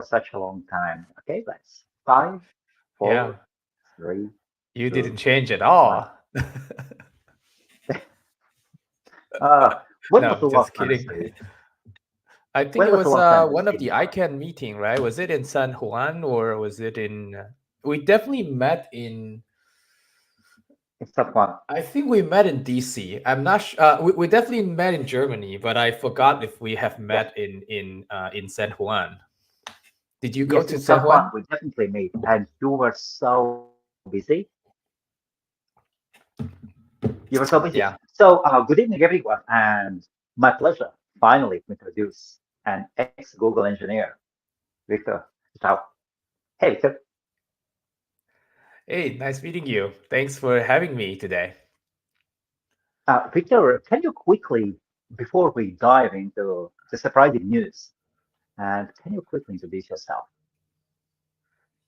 such a long time. Okay, let's 5, Yeah, 4, 3, you 2, didn't change at 1. all. When was No, the last just time, kidding. Steve? I think When it was the was last time we one of see the each other? ICANN meeting, right? Was it in San Juan or was it in? We definitely met in. It's tough one. I think we met in DC. I'm not sure. We definitely met in Germany, but I forgot if we have Yes, met in San Juan. Did you go yes, to in San San Juan, Juan? we definitely meet, and you were so busy. You were so busy. Yeah. So, good evening, everyone, and my pleasure finally to introduce an ex-Google engineer, Victor Zhou. Hey, Victor. Hey, nice meeting you. Thanks for having me today. Victor, can you quickly, before we dive into the surprising news, and can you quickly introduce yourself?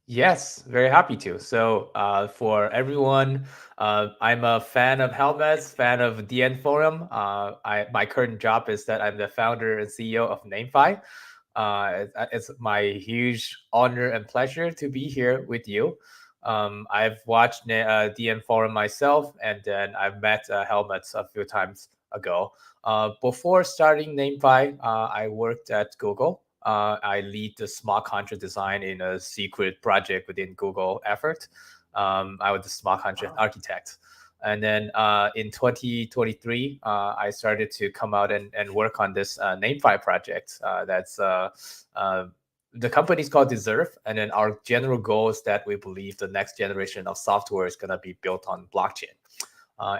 Yes, very happy to. So, for everyone, I'm a fan of helmets, fan of DNForum. My current job is that I'm the founder and CEO of NameFi. It's my huge honor and pleasure to be here with you. I've watched DNForum myself, and then I've met helmets a few times ago. Before starting NameFi, I worked at Google. I lead the smart contract design in a secret project within Google effort. I was the smart contract architect. And then in 2023, I started to come out and work on this NameFi project. Uh, the company is called Deserve. And then our general goal is that we believe the next generation of software is going to be built on blockchain.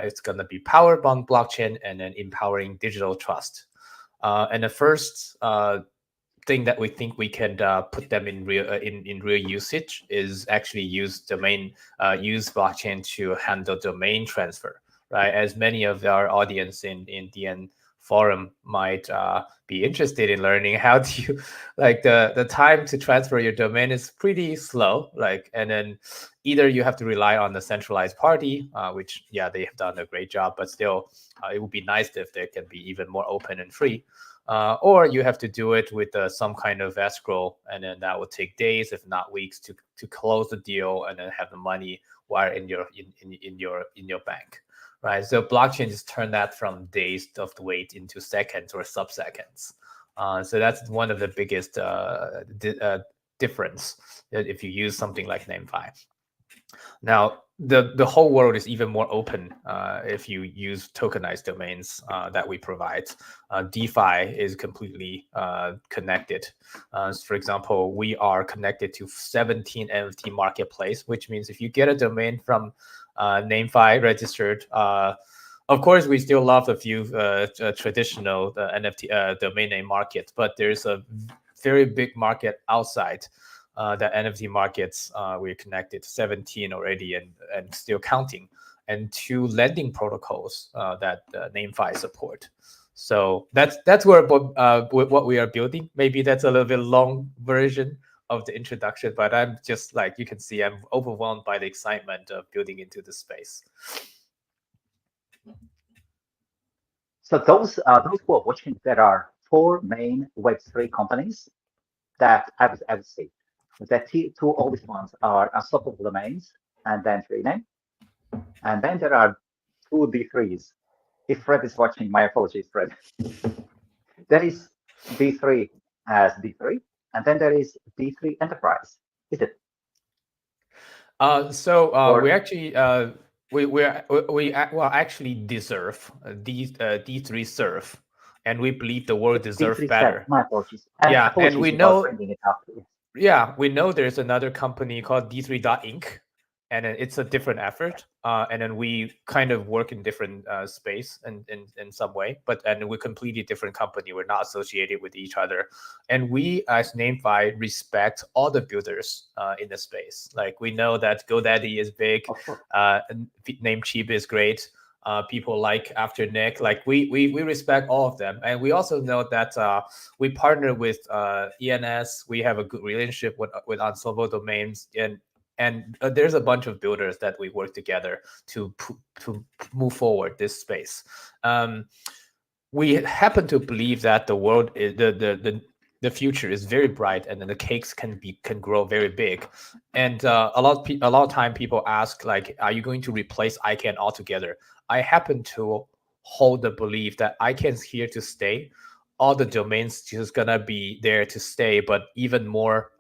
It's going to be powered on blockchain and then empowering digital trust. And the first thing that we think we can put them in real usage is actually use blockchain to handle domain transfer, right? As many of our audience in DN forum might be interested in learning how to like the time to transfer your domain is pretty slow, like, and then either you have to rely on the centralized party, which yeah, they have done a great job, but still it would be nice if they can be even more open and free, or you have to do it with some kind of escrow, and then that will take days, if not weeks, to close the deal and then have the money wire in your bank, right? So blockchain just turned that from days of the wait into seconds or sub-seconds. So that's one of the biggest difference if you use something like NameFi. Now, the whole world is even more open if you use tokenized domains that we provide. DeFi is completely connected. For example, we are connected to 17 NFT marketplace, which means if you get a domain from NameFi registered, of course, we still love a few traditional NFT domain name markets, but there's a very big market outside the NFT markets. We're connected to 17 already and still counting, and 2 lending protocols that NameFi support. So that's what we are building. Maybe that's a little bit long version of the introduction, but I'm just like you can see, I'm overwhelmed by the excitement of building into the space. So those who are watching, there are four main Web3 companies that I would say the two oldest ones are Unstoppable Domains and then Rename, and then there are two D3s. If Fred is watching, my apologies, Fred. There is D3 as D3, and then there is D3 Enterprise. Is it? So we Or actually well actually deserve D3 serve, and we believe the world deserve D3 set? better. My apologies. And Yeah, and apologies we about know bringing it up. yeah, we know there's another company called D3 Inc. And then it's a different effort. And then we kind of work in different space in some way, and we're completely different company. We're not associated with each other. And we as NameFi respect all the builders in the space. Like we know that GoDaddy is big, Of course. Namecheap is great. People like After Nick, like we respect all of them, and we also know that we partner with ENS. We have a good relationship with Unsolvable Domains, and there's a bunch of builders that we work together to move forward this space. We happen to believe that the world is the future is very bright, and then the cakes can grow very big. And a lot of time people ask like, are you going to replace ICANN altogether? I happen to hold the belief that ICANN's here to stay. All the domains just gonna be there to stay, but even more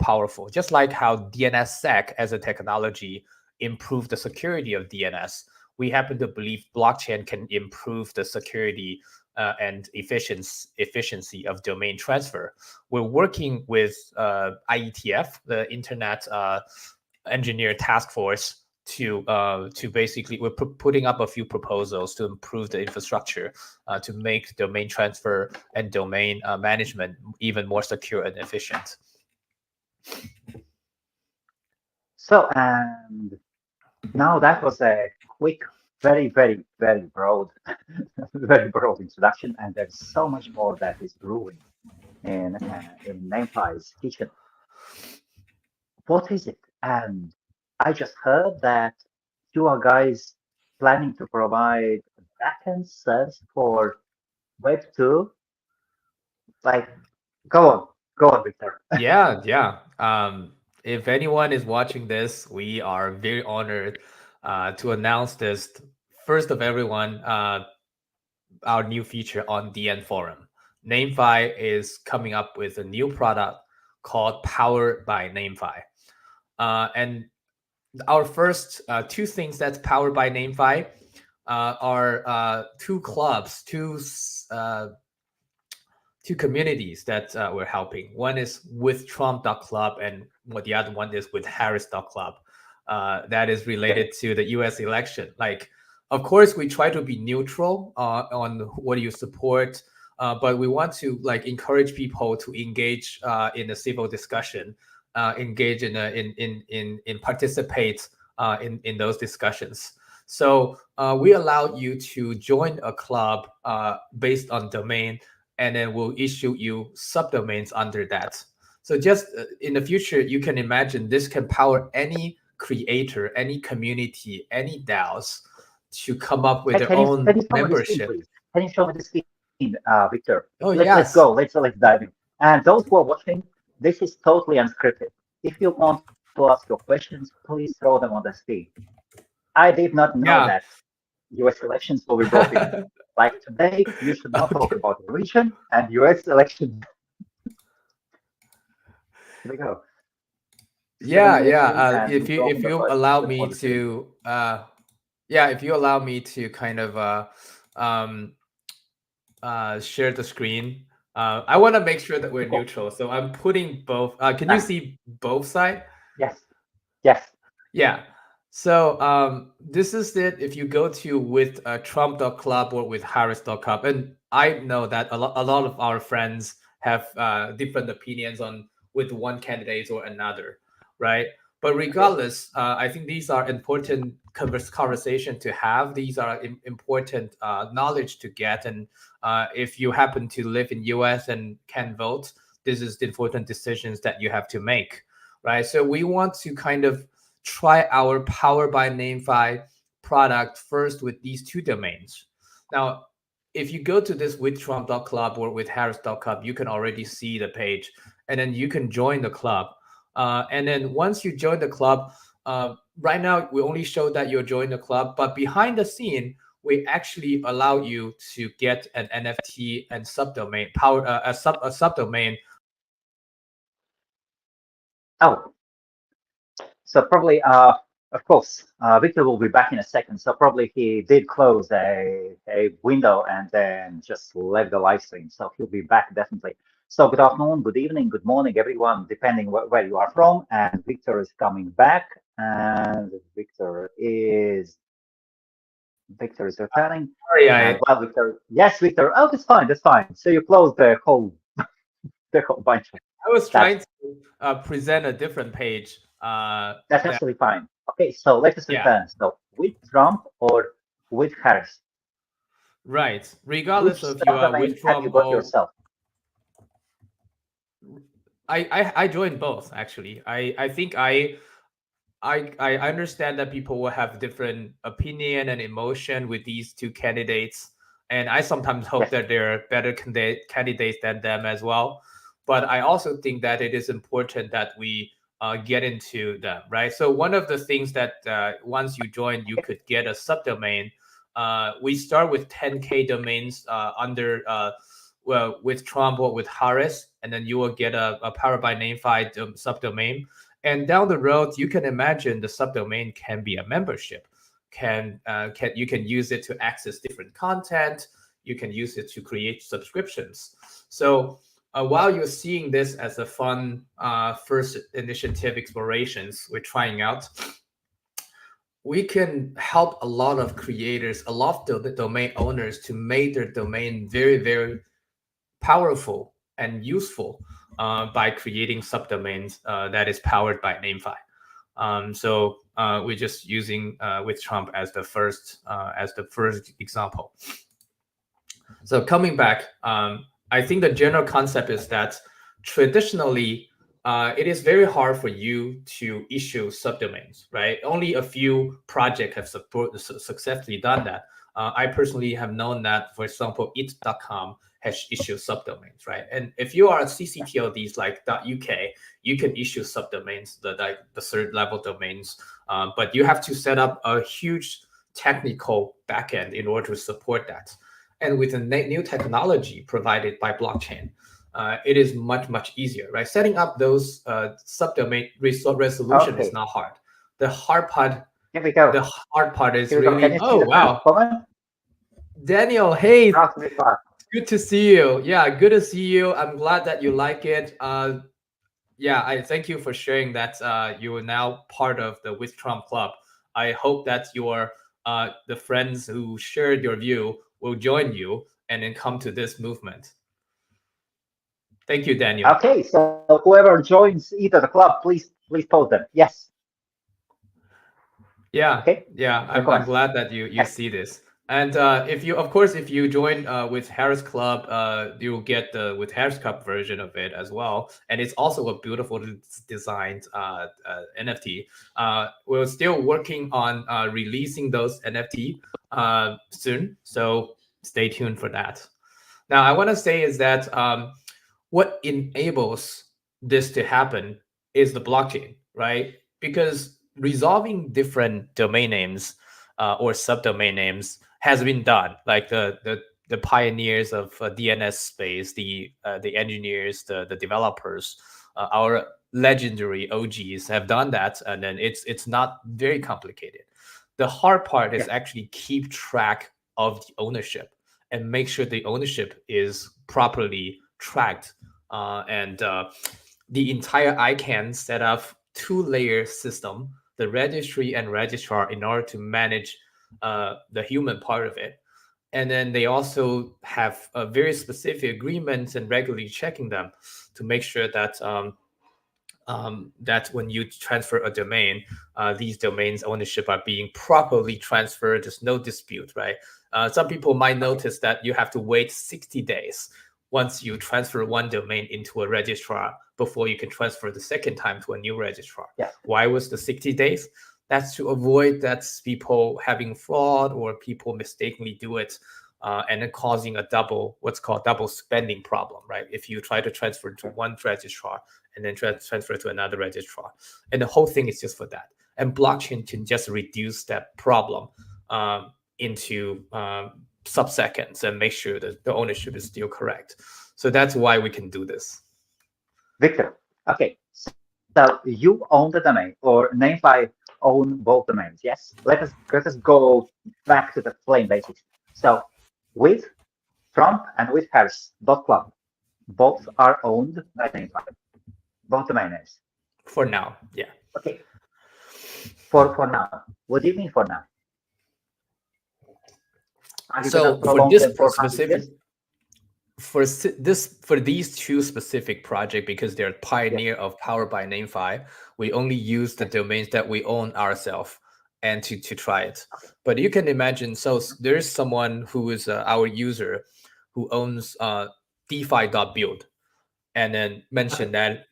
powerful. Just like how DNSSEC as a technology improved the security of DNS, we happen to believe blockchain can improve the security and efficiency of domain transfer. We're working with IETF, the Internet Engineer Task Force, to basically we're putting up a few proposals to improve the infrastructure to make domain transfer and domain management even more secure and efficient. So, and now that was a quick, very, very, very broad, very broad introduction, and there's so much more that is brewing in NameFi's kitchen. What is it? And I just heard that you are guys planning to provide backend service for Web2. Like, go on, Victor. Yeah. If anyone is watching this, we are very honored to announce this first of everyone, our new feature on DNForum. NameFi is coming up with a new product called Powered by NameFi. And our first two things that's powered by NameFi are two clubs, two communities that we're helping. One is with Trump.club, and the other one is with Harris.club. That is related to the US election. Like, of course, we try to be neutral on what you support, but we want to like encourage people to engage in a civil discussion, engage in participate in those discussions. So we allow you to join a club based on domain, and then we'll issue you subdomains under that. So just in the future, you can imagine this can power any creator, any community, any DAOs to come up with their own Can you show me the screen, membership. please? Can you show me the screen, Victor? Oh, Let's yes. go. Let's dive in. And those who are watching, this is totally unscripted. If you want to ask your questions, please throw them on the screen. I did not know that Yeah. U.S. elections will be brought in. Like today, you should not talk Okay. about religion and U.S. elections. Here we go. Yeah, Civil yeah. military, and If we're you talking if you about allow the me policy. to, yeah, if you allow me to kind of um, share the screen, I want to make sure that we're Of course. neutral. So I'm putting both. Can you Ah, see both sides? yes, yes. Yeah. So this is it. If you go to with Trump.club or with Harris.club, and I know that a lot of our friends have different opinions on with one candidate or another, right? But Okay. regardless, I think these are important conversation to have. These are important knowledge to get. And if you happen to live in US and can vote, this is the important decisions that you have to make, right? So we want to kind of try our Power by NameFi product first with these two domains. Now, if you go to this with Trump.club or with Harris.club, you can already see the page, and then you can join the club. And then once you join the club, right now we only show that you're joining the club, but behind the scene, we actually allow you to get an NFT and subdomain power a subdomain. Oh, so probably, of course, Victor will be back in a second. So probably he did close a window and then just left the live stream. So he'll be back definitely. So good afternoon, good evening, good morning, everyone, depending where you are from. And Victor is coming back, and Victor is returning. Sorry, And well, Victor, yes, Victor. Oh, that's fine, that's fine. So you closed the whole bunch of I was that. trying to present a different page. That's That absolutely fine. Okay, so let us Yeah, return. So with Trump or with Harris, right. Regardless which of you are subdomain with have you Trump got or yourself? I joined both actually. I think I understand that people will have different opinion and emotion with these two candidates, and I sometimes hope Yes. that there are better candidates than them as well. But I also think that it is important that we get into them, right? So one of the things that once you join, you could get a subdomain. We start with 10K domains under well, with Trump or with Harris, and then you will get a Powered by NameFi subdomain. And down the road, you can imagine the subdomain can be a membership. Can you can use it to access different content. You can use it to create subscriptions. So while you're seeing this as a fun first initiative explorations, we're trying out, we can help a lot of creators, a lot of the domain owners to make their domain very, very powerful and useful by creating subdomains that is powered by NameFi. So we're just using with Trump as the first example. So coming back, I think the general concept is that traditionally, it is very hard for you to issue subdomains, right? Only a few projects have successfully done that. I personally have known that, for example, it.com has issued subdomains, right? And if you are a CCTLDs like .uk, you can issue subdomains, the third level domains, but you have to set up a huge technical backend in order to support that. And with the new technology provided by blockchain, it is much easier, right? Setting up those subdomain resolution is Okay. not hard. The hard part, Here we go. the hard part is Here we go. Can really, you see oh the first wow, comment? Daniel, hey, Not very far. good to see you. Yeah, good to see you. I'm glad that you like it. Yeah, I thank you for sharing that you are now part of the With Trump Club. I hope that your the friends who shared your view will join you and then come to this movement. Thank you, Daniel. Okay, so whoever joins either the club, please post them. Yes. Yeah, Okay. yeah, Your I'm comments. glad that you Yes. see this. And if you, of course, if you join with Harris Club, you'll get the with Harris Club version of it as well. And it's also a beautiful designed NFT. We're still working on releasing those NFT soon, so stay tuned for that. Now, I want to say is that what enables this to happen is the blockchain, right? Because resolving different domain names or subdomain names has been done. Like the pioneers of DNS space, the engineers, the developers, our legendary OGs have done that, and then it's not very complicated. The hard part is Yes. actually keep track of the ownership and make sure the ownership is properly tracked. And the entire ICANN set up two-layer system, the registry and registrar, in order to manage the human part of it. And then they also have a very specific agreements and regularly checking them to make sure that that when you transfer a domain, these domains ownership are being properly transferred. There's no dispute, right? Some people might Okay. notice that you have to wait 60 days once you transfer one domain into a registrar before you can transfer the second time to a new registrar. Yes. Why was the 60 days? That's to avoid that people having fraud or people mistakenly do it and then causing a what's called double spending problem, right? If you try to transfer to one registrar and then transfer to another registrar, and the whole thing is just for that. And blockchain can just reduce that problem into sub-seconds and make sure that the ownership is still correct. So that's why we can do this. Victor. Okay. So you own the domain, or NameFi own both domains. Yes. Let us go back to the plain basics. So with Trump and with Harris .club, both are owned by NameFi. Both domain names. For now, yeah. Okay. For now. What do you mean for now? Are you gonna So for prolong this them for 100 specific, years? for these two specific project, because they're Yes. pioneer of Powered by NameFi, we only use the Yes. domains that we own ourselves and to try it. Okay. But you can imagine, so there's someone who is our user who owns DeFi.build and then Okay. mention that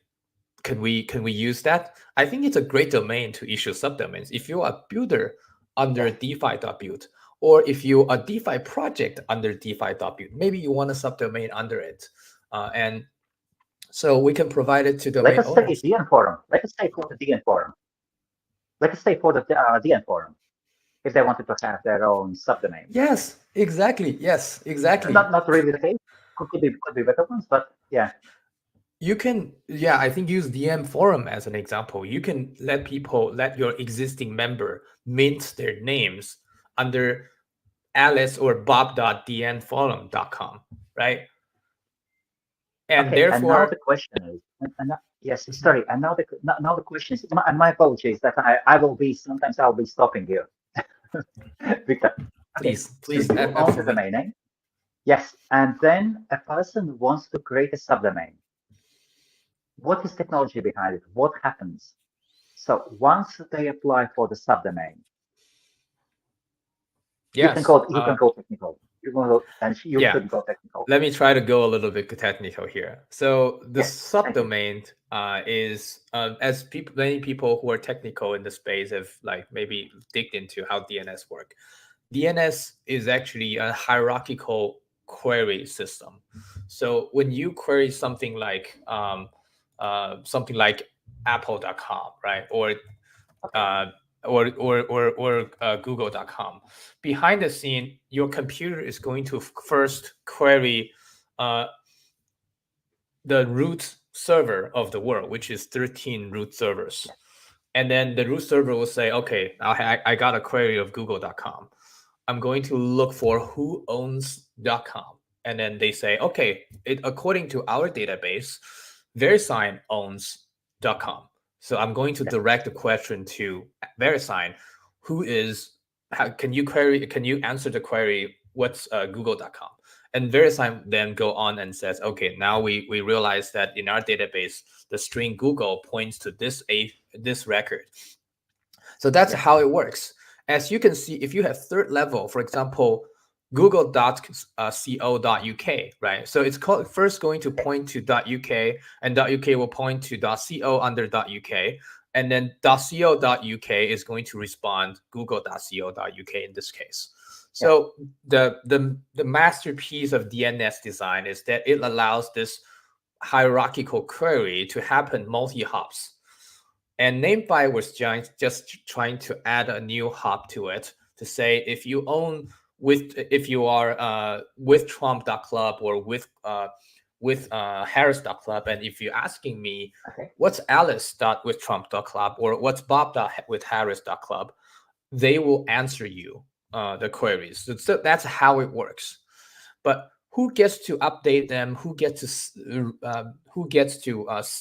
can we use that? I think it's a great domain to issue subdomains. If you're a builder under Yes. DeFi.build, Or if you a DeFi project under DeFi.build, maybe you want a subdomain under it. And so we can provide it to Let domain us say owners. DNForum. Let us say for the DNForum. Let us say for the DNForum, if they wanted to have their own subdomain. Yes, exactly. Yes, exactly. Not really the case. Could be better ones, but yeah. You can, yeah, I think use DNForum as an example. You can let your existing member mint their names under alice or bob.dnforum.com, right? And Okay, and now therefore, the question is, yes, sorry, and now the question is, my apologies that I will be, sometimes I'll be stopping you, Victor. Okay, so please, you own the absolutely. domain name, yes, and then a person wants to create a subdomain. What is technology behind it? What happens? So once they apply for the subdomain, Yes. you can go technical. You can go, and you Yeah. should go technical. Let me try to go a little bit technical here. So the Yes, thank you. subdomain is as many people who are technical in the space have like maybe digged into how DNS work. DNS is actually a hierarchical query system. So when you query something like apple.com, right, Okay, uh, google.com, behind the scene, your computer is going to first query uh, the root server of the world, which is 13 root servers. yes, And then the root server will say, okay, I got a query of google.com. I'm going to look for who owns .com. And then they say, okay, according to our database, VeriSign owns .com. So I'm going to yes, direct the question to VeriSign, who is, can you answer the query, what's google.com? And VeriSign then go on and says, okay, now we realize that in our database, the string Google points to this record. So that's yes, how it works. As you can see, if you have third level, for example, google.co.uk, right? So it's first going to point to .uk, and .uk will point to .co under .uk, and then .co.uk is going to respond google.co.uk in this case. yes, So the masterpiece of DNS design is that it allows this hierarchical query to happen multi-hops. And NameFi was just trying to add a new hop to it to say if you are with Trump.club or with Harris.club, and if you're asking me okay, what's Alice.with.Trump.club or what's Bob.with.Harris.club, they will answer you the queries. So that's how it works. But who gets to update them? Who gets to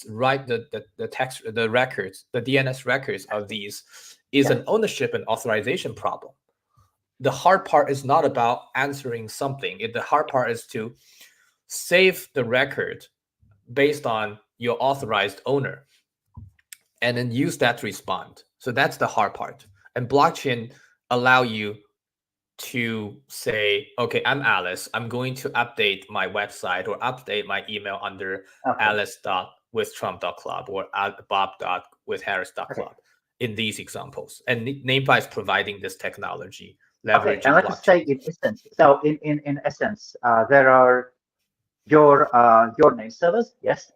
write the text, the records, the DNS records of these, is yes, an ownership and authorization problem. The hard part is not about answering something. The hard part is to save the record based on your authorized owner, and then use that to respond. So that's the hard part. And blockchain allow you to say, okay, I'm Alice. I'm going to update my website or update my email under okay, alice.withtrump.club or okay. bob.withharris.club in these examples. And NameFi is providing this technology, Okay, and leveraging let us blockchain. say in essence, so in essence, there are your name servers, yes?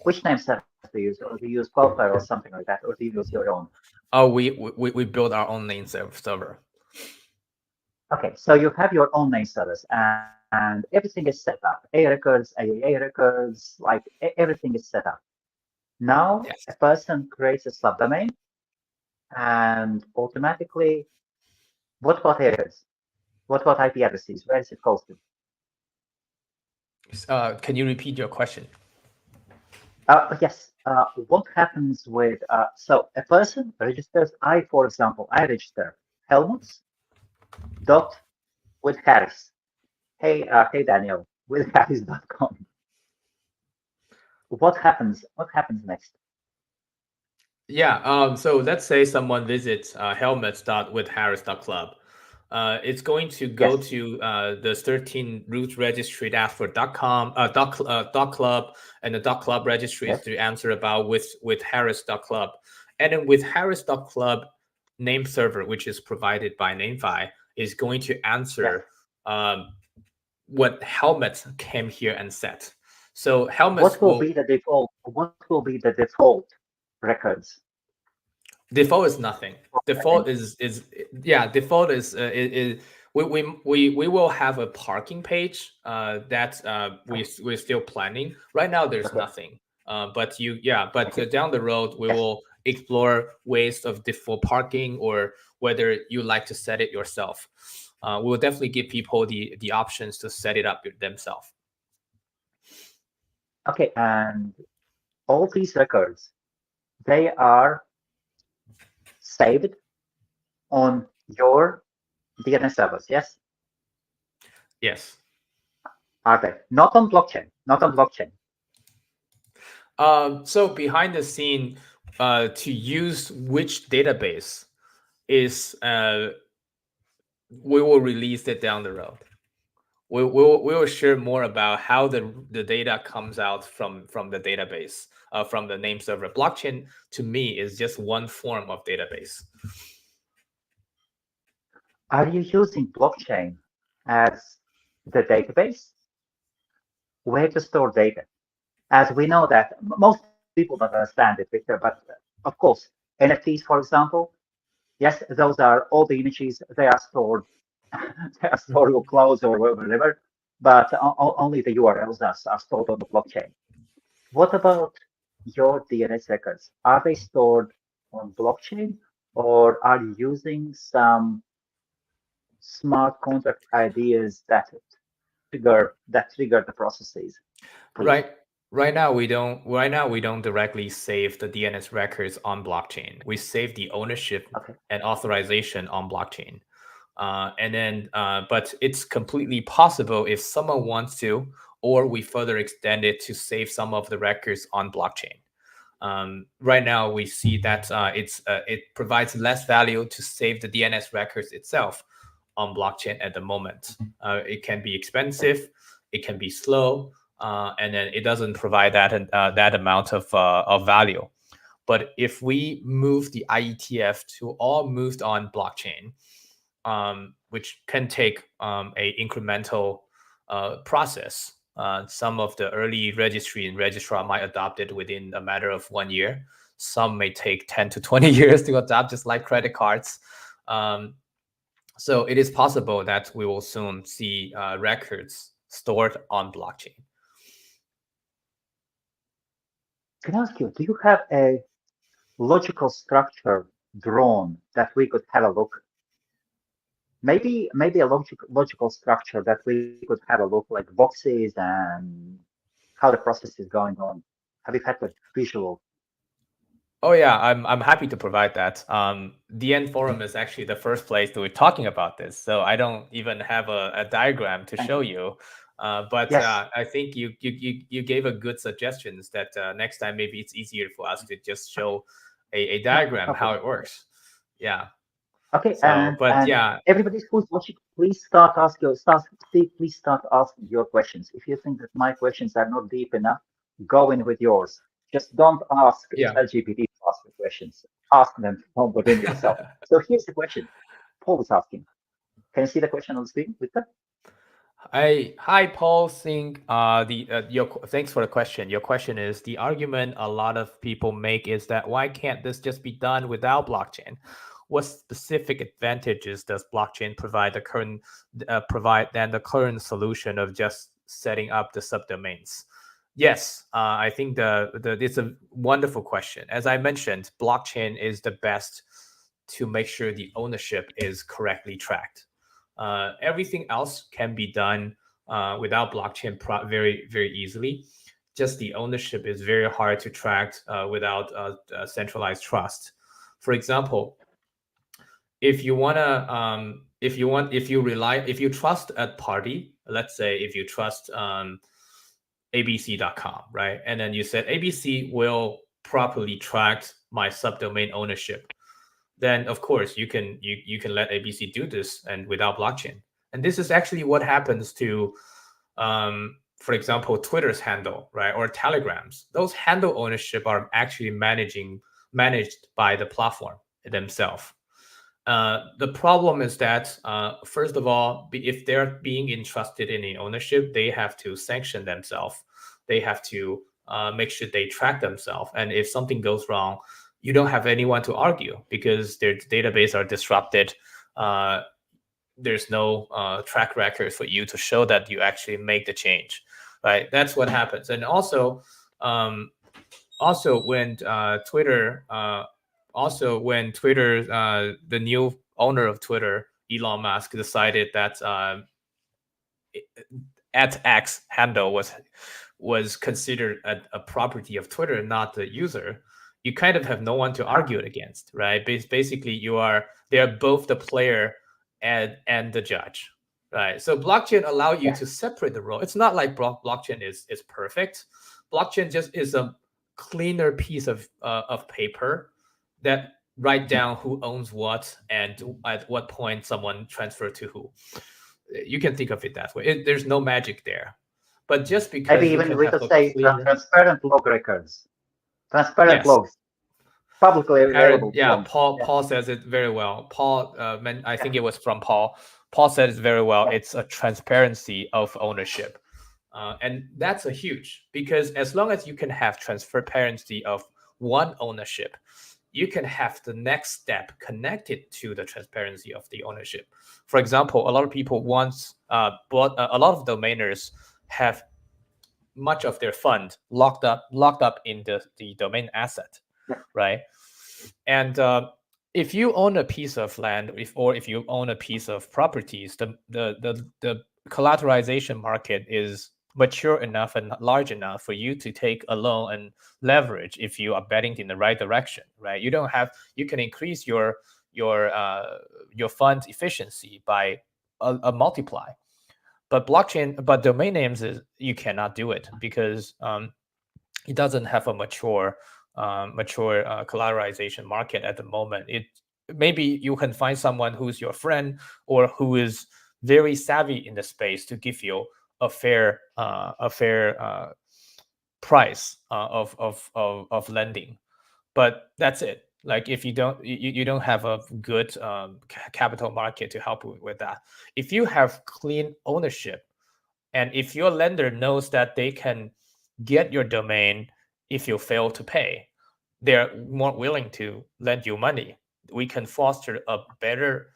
Which name servers do you use? Or do you use Cloudflare or something like that? Or do you use your own? Oh, we build our own name server. Okay, so you have your own name servers and everything is set up. A records, AAA records, like everything is set up. Now Yes. a person creates a subdomain and automatically, what about areas? What about IP addresses? Where is it hosted? Can you repeat your question? Yes. What happens with so a person registers? For example, I register Helmuts dot with Harris. Hey Daniel with Harris.com. What happens? What happens next? Yeah. So let's say someone visits helmets.withharris.club. It's going to go Yes. to the 13 root registry ask for .com, .club, and the .club registry is Yes. to answer about with Harris.club. And then with Harris.club name server, which is provided by NameFi, is going to Yes. answer what Helmet came here and said. So Helmet What will will be the default? What will be the default records default is nothing. for Default names? is yeah. Default is we will have a parking page that we're still planning. Right now, there's Okay. nothing. But yeah. But Okay. down the road, we Yes. will explore ways of default parking or whether you like to set it yourself. We will definitely give people the options to set it up themselves. Okay. And all these records, they are saved on your DNS servers. Yes. Yes. Are they not on blockchain? Not on blockchain. So behind the scene, to use which database is we will release it down the road. We will share more about how the data comes out from the database, from the name server. Blockchain to me is just one form of database. Are you using blockchain as the database where to store data? As we know that most people don't understand it, Victor, but of course, NFTs, for example, yes, those are all the images, they are stored, they are stored or closed or wherever, but only the URLs are stored on the blockchain. What about your DNS records? Are they stored on blockchain or are you using some smart contract ideas that trigger the processes, please? Right. Right now we don't directly save the DNS records on blockchain. We save the ownership Okay. and authorization on blockchain. And then but it's completely possible if someone wants to, or we further extend it to save some of the records on blockchain. Right now we see that it provides less value to save the DNS records itself on blockchain at the moment. It can be expensive, it can be slow, and then it doesn't provide that amount of value. But if we move the IETF to all moved on blockchain, which can take a incremental process. Some of the early registry and registrar might adopt it within a matter of 1 year. Some may take 10 to 20 years to adopt, just like credit cards. Um, so it is possible that we will soon see records stored on blockchain. Can I ask you, do you have a logical structure drawn that we could have a look? Maybe a logical structure that we could have a look, like boxes and how the process is going on. Have you had a visual? Oh yeah, I'm happy to provide that. DNForum is actually the first place that we're talking about this, so I don't even have a diagram to Thank show you. you. But Yes. I think you gave a good suggestions that next time maybe it's easier for us to just show a No, diagram no how problem. it works. Yeah. Okay, So, but and yeah, everybody who's watching, please start asking your questions. If you think that my questions are not deep enough, go in with yours. Just don't ask yeah. ChatGPT to ask the questions. Ask them from within yourself. So here's the question. Paul is asking. Can you see the question on the screen, Victor? Hi Paul Singh. Thanks for the question. Your question is the argument a lot of people make is that why can't this just be done without blockchain? What specific advantages does blockchain provide than the current solution of just setting up the subdomains? Yes, I think it's a wonderful question. As I mentioned, blockchain is the best to make sure the ownership is correctly tracked. Everything else can be done without blockchain very, very easily. Just the ownership is very hard to track without centralized trust. For example, if you trust a party, let's say if you trust abc.com, right? And then you said ABC will properly track my subdomain ownership, then of course you can let ABC do this and without blockchain. And this is actually what happens to, for example, Twitter's handle, right, or Telegram's. Those handle ownership are actually managed by the platform themselves. The problem is that, first of all, if they're being entrusted in the ownership, they have to sanction themselves. They have to make sure they track themselves. And if something goes wrong, you don't have anyone to argue because their database are disrupted. There's no track record for you to show that you actually make the change, right? That's what happens. And um, also when Twitter, the new owner of Twitter, Elon Musk, decided that at X handle was considered a property of Twitter, not the user, you kind of have no one to argue it against, right? Basically, they are both the player and the judge, right? So blockchain allow you to separate the role. It's not like blockchain is perfect. Blockchain just is a cleaner piece of paper that write down who owns what and at what point someone transferred to who. You can think of it that way. There's no magic there. But just Maybe because you even can we have could a say cleaner, transparent log records, transparent yes, logs, publicly Aaron, available yeah, forms. Paul says it very well. Paul, I think it was from Paul. Paul said it very well. Yeah. It's a transparency of ownership, and that's a huge, because as long as you can have transparency of one ownership, you can have the next step connected to the transparency of the ownership. For example, a lot of people once bought a lot of domainers have much of their fund locked up in the domain asset, Yeah. right? And if you own a piece of land, if you own a piece of properties, the collateralization market is mature enough and large enough for you to take a loan and leverage if you are betting in the right direction, right? You can increase your fund efficiency by a multiply. But domain names you cannot do it because it doesn't have a mature collateralization market at the moment. Maybe you can find someone who's your friend or who is very savvy in the space to give you a fair price of lending, but that's it. Like if you don't have a good capital market to help with that. If you have clean ownership, and if your lender knows that they can get your domain if you fail to pay, they're more willing to lend you money. We can foster a better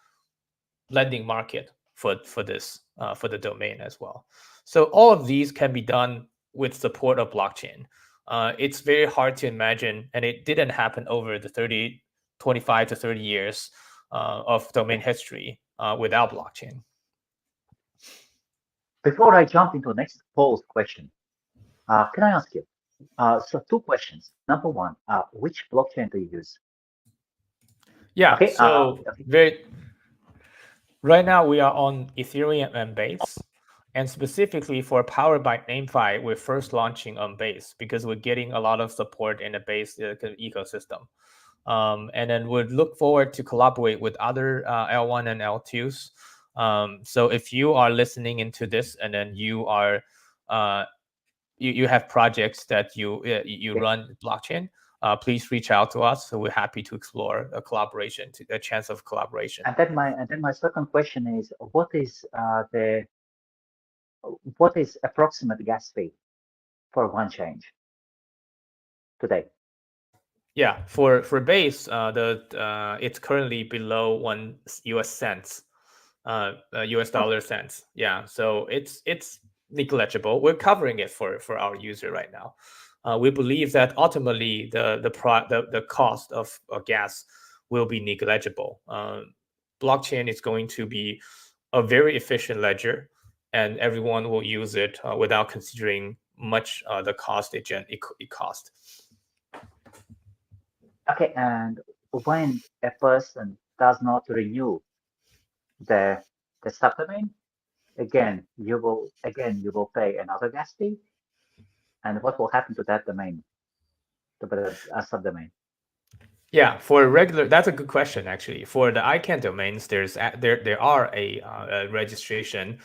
lending market for the domain as well. So all of these can be done with support of blockchain. It's very hard to imagine, and it didn't happen over the 25 to 30 years of domain history without blockchain. Before I jump into the next poll question, can I ask you? So two questions. Number one, which blockchain do you use? Yeah, Okay. so Okay. right now we are on Ethereum and Base, and specifically for Powered by NameFi, we're first launching on Base because we're getting a lot of support in the Base ecosystem. And then we'd look forward to collaborate with other L1 and L2s. So if you are listening into this and then you are you have projects that you run blockchain, please reach out to us. So we're happy to explore a chance of collaboration. And then my second question is, what is approximate gas fee for one change today? Yeah, for Base, it's currently below $1 cents, US dollar cents. Yeah, so it's negligible. We're covering it for our user right now. We believe that ultimately the cost of gas will be negligible. Blockchain is going to be a very efficient ledger, and everyone will use it without considering much the cost it cost. Okay, and when a person does not renew the subdomain, you will pay another gas fee. And what will happen to that domain, to the subdomain? Yeah, for regular, that's a good question actually. For the ICANN domains, there are a registration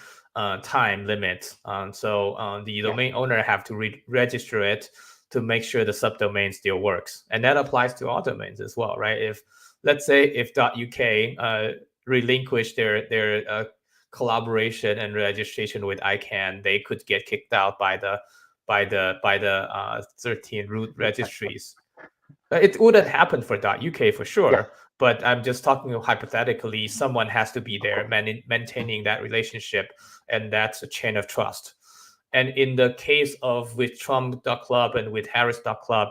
time limit. So the Yeah. domain owner have to register it to make sure the subdomain still works. And that applies to all domains as well, right? If let's say if .uk relinquish their collaboration and registration with ICANN, they could get kicked out by the 13 root registries. It wouldn't happen for .uk for sure, Yes. but I'm just talking hypothetically. Someone has to be there maintaining that relationship, and that's a chain of trust. And in the case of with Trump.club and with Harris.club,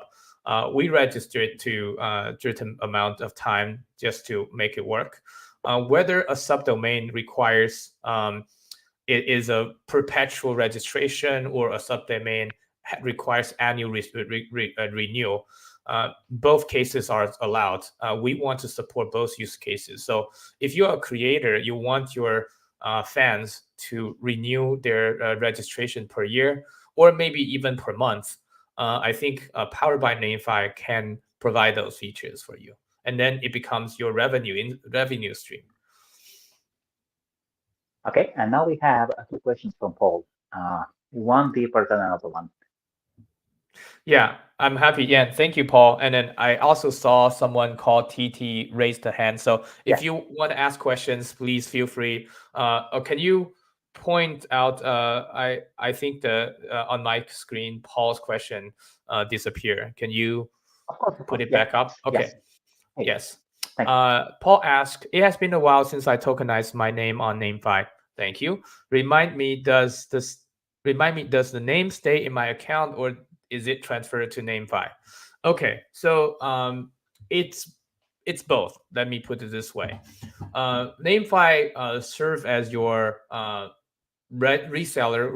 we registered to a certain amount of time just to make it work. Whether a subdomain requires it is a perpetual registration or a subdomain requires annual renewal, both cases are allowed. We want to support both use cases. So if you're a creator, you want your fans to renew their registration per year or maybe even per month. I think Powered by NameFi can provide those features for you, and then it becomes your revenue stream. Okay, and now we have two questions from Paul, one deeper than another one. Yeah, I'm happy. Yeah, thank you, Paul. And then I also saw someone called TT raise the hand. So if you want to ask questions, please feel free. Or can you point out? I think the on my screen, Paul's question disappeared. Can you put it back up? Okay. Yes. Paul asked, it has been a while since I tokenized my name on NameFi. Thank you. Remind me, does the name stay in my account or is it transferred to NameFi? Okay, so it's both. Let me put it this way. NameFi serve as your reseller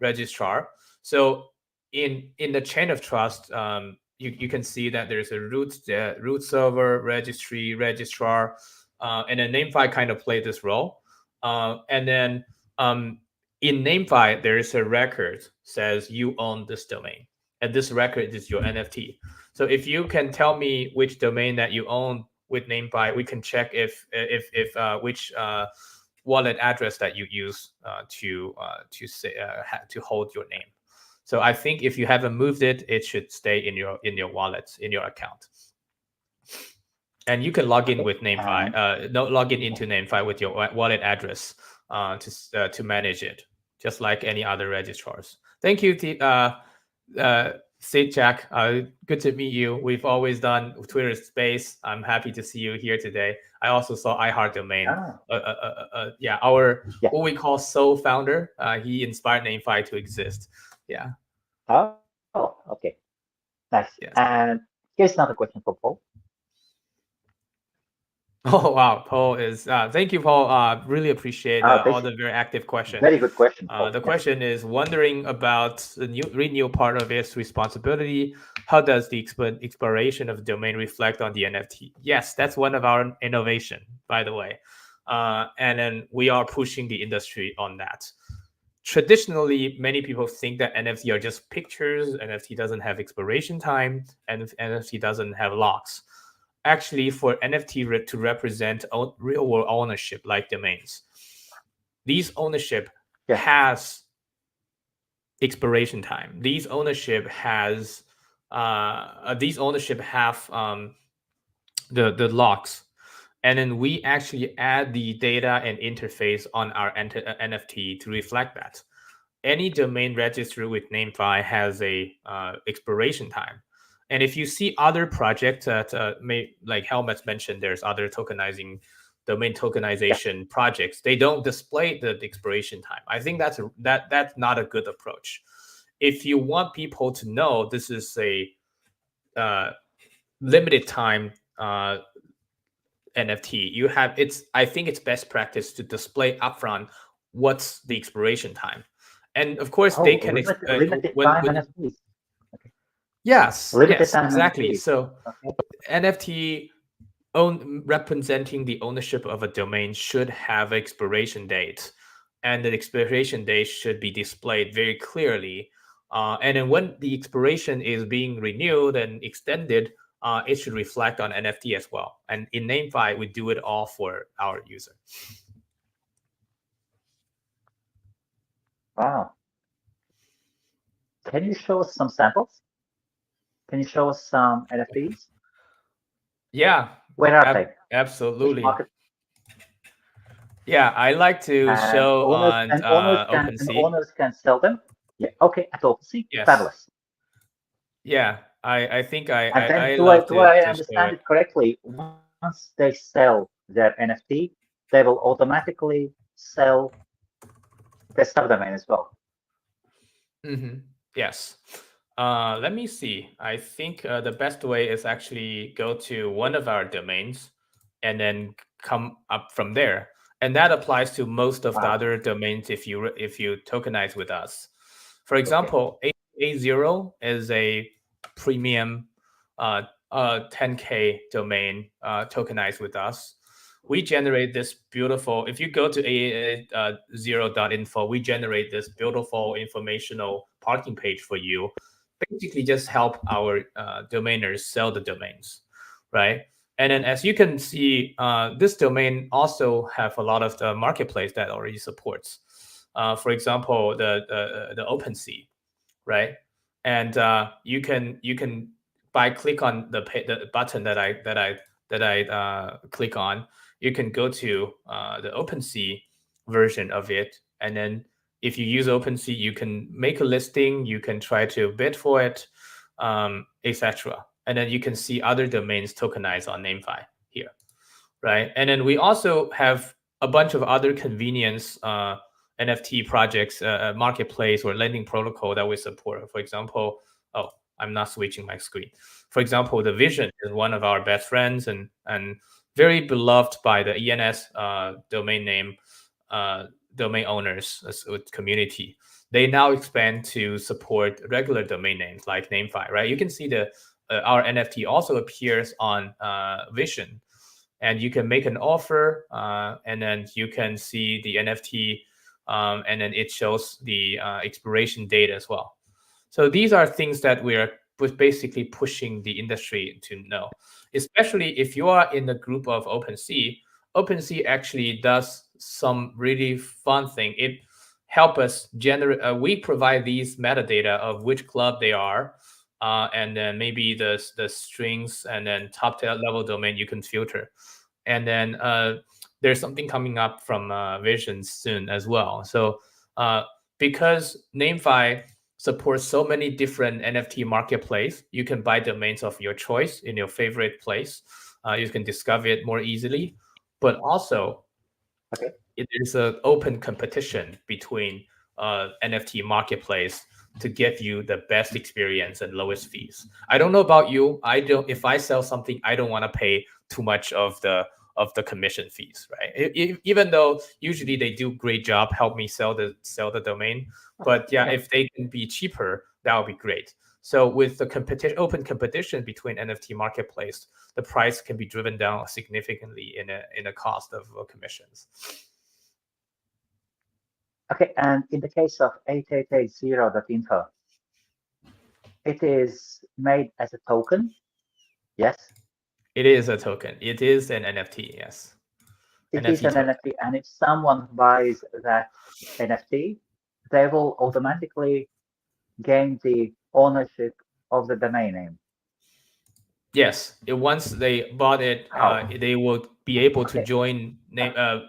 registrar. So in the chain of trust, you can see that there's a root server, registry, registrar, and then NameFi kind of play this role. And then in NameFi, there is a record says you own this domain, and this record is your NFT. So if you can tell me which domain that you own with NameFi, we can check if which wallet address that you use to hold your name. So I think if you haven't moved it, it should stay in your wallet, in your account. And you can log in with NameFi, log in into NameFi with your wallet address to manage it, just like any other registrars. Thank you, Sid Jack. Good to meet you. We've always done Twitter Space. I'm happy to see you here today. I also saw iHeartDomain. What we call Soul founder. He inspired NameFi to exist. Yeah. Oh, okay. Nice. Yes. And here's another question for Paul. Oh wow, Paul is. Thank you, Paul. Really appreciate all the very active questions. Very good question. The question is wondering about the renewal part of its responsibility. How does the expiration of the domain reflect on the NFT? Yes, that's one of our innovation, by the way. And then we are pushing the industry on that. Traditionally, many people think that NFT are just pictures. NFT doesn't have expiration time, and NFT doesn't have locks. Actually, for NFT to represent real world ownership like domains, these ownership has expiration time. These ownership have the locks, and then we actually add the data and interface on our NFT to reflect that. Any domain registered with NameFi has a expiration time. And if you see other projects that like Helmets mentioned, there's other domain tokenization projects. They don't display the expiration time. I think that's not a good approach. If you want people to know this is a limited time NFT, I think it's best practice to display upfront what's the expiration time. And of course, they can limited time NFTs. Yes, exactly. NFT. So NFT representing the ownership of a domain should have expiration date, and the expiration date should be displayed very clearly. And then when the expiration is being renewed and extended, it should reflect on NFT as well. And in NameFi, we do it all for our user. Wow. Can you show us some samples? Can you show us some NFTs? Yeah, Where are they? Which absolutely. market? Yeah, I like to And show owners on and owners can and OpenSea. owners can sell them. Yeah, okay, at OpenSea, Yes. fabulous. Yeah, I think And then I do I love do I to show understand it. it correctly? Once they sell their NFT, they will automatically sell the subdomain as well. Yes. Let me see. I think the best way is actually go to one of our domains and then come up from there. And that applies to most of the Wow. other domains if you tokenize with us. For Okay. example, A0 is a premium 10K domain tokenized with us. We generate this beautiful, if you go to a0.info, we generate this beautiful informational parking page for you. Basically, just help our domainers sell the domains, right? And then as you can see, this domain also have a lot of the marketplace that already supports. For example, the OpenSea, right? And you can by click on the button that I click on, you can go to the OpenSea version of it, and then if you use OpenSea, you can make a listing, you can try to bid for it, etc. And then you can see other domains tokenized on NameFi here, right? And then we also have a bunch of other convenience NFT projects, marketplace or lending protocol that we support. For example, oh, I'm not switching my screen. For example, the Vision is one of our best friends and very beloved by the ENS domain name domain owners community. They now expand to support regular domain names like NameFi, right? You can see the our NFT also appears on Vision, and you can make an offer, and then you can see the NFT, and then it shows the expiration date as well. So these are things that we are basically pushing the industry to know, especially if you are in the group of OpenSea. OpenSea actually does some really fun thing. It help us generate. We provide these metadata of which club they are, and then maybe the strings, and then top level domain you can filter, and then there's something coming up from Vision soon as well. So because NameFi supports so many different NFT marketplace, you can buy domains of your choice in your favorite place. You can discover it more easily, but also Okay. it is an open competition between NFT marketplace to give you the best experience and lowest fees. I don't know about you. I don't. If I sell something, I don't want to pay too much of the commission fees, right? Even though usually they do great job, help me sell the domain. But yeah, Okay. if they can be cheaper, that would be great. So with the open competition between NFT marketplace, the price can be driven down significantly in a cost of commissions. Okay. And in the case of 8880.info, it is made as a token. Yes. It is a token. It is an NFT. Yes, It is NFT an token. NFT, and if someone buys that NFT, they will automatically gain the ownership of the domain name. Yes, once they bought it, How? they will be able to Okay. join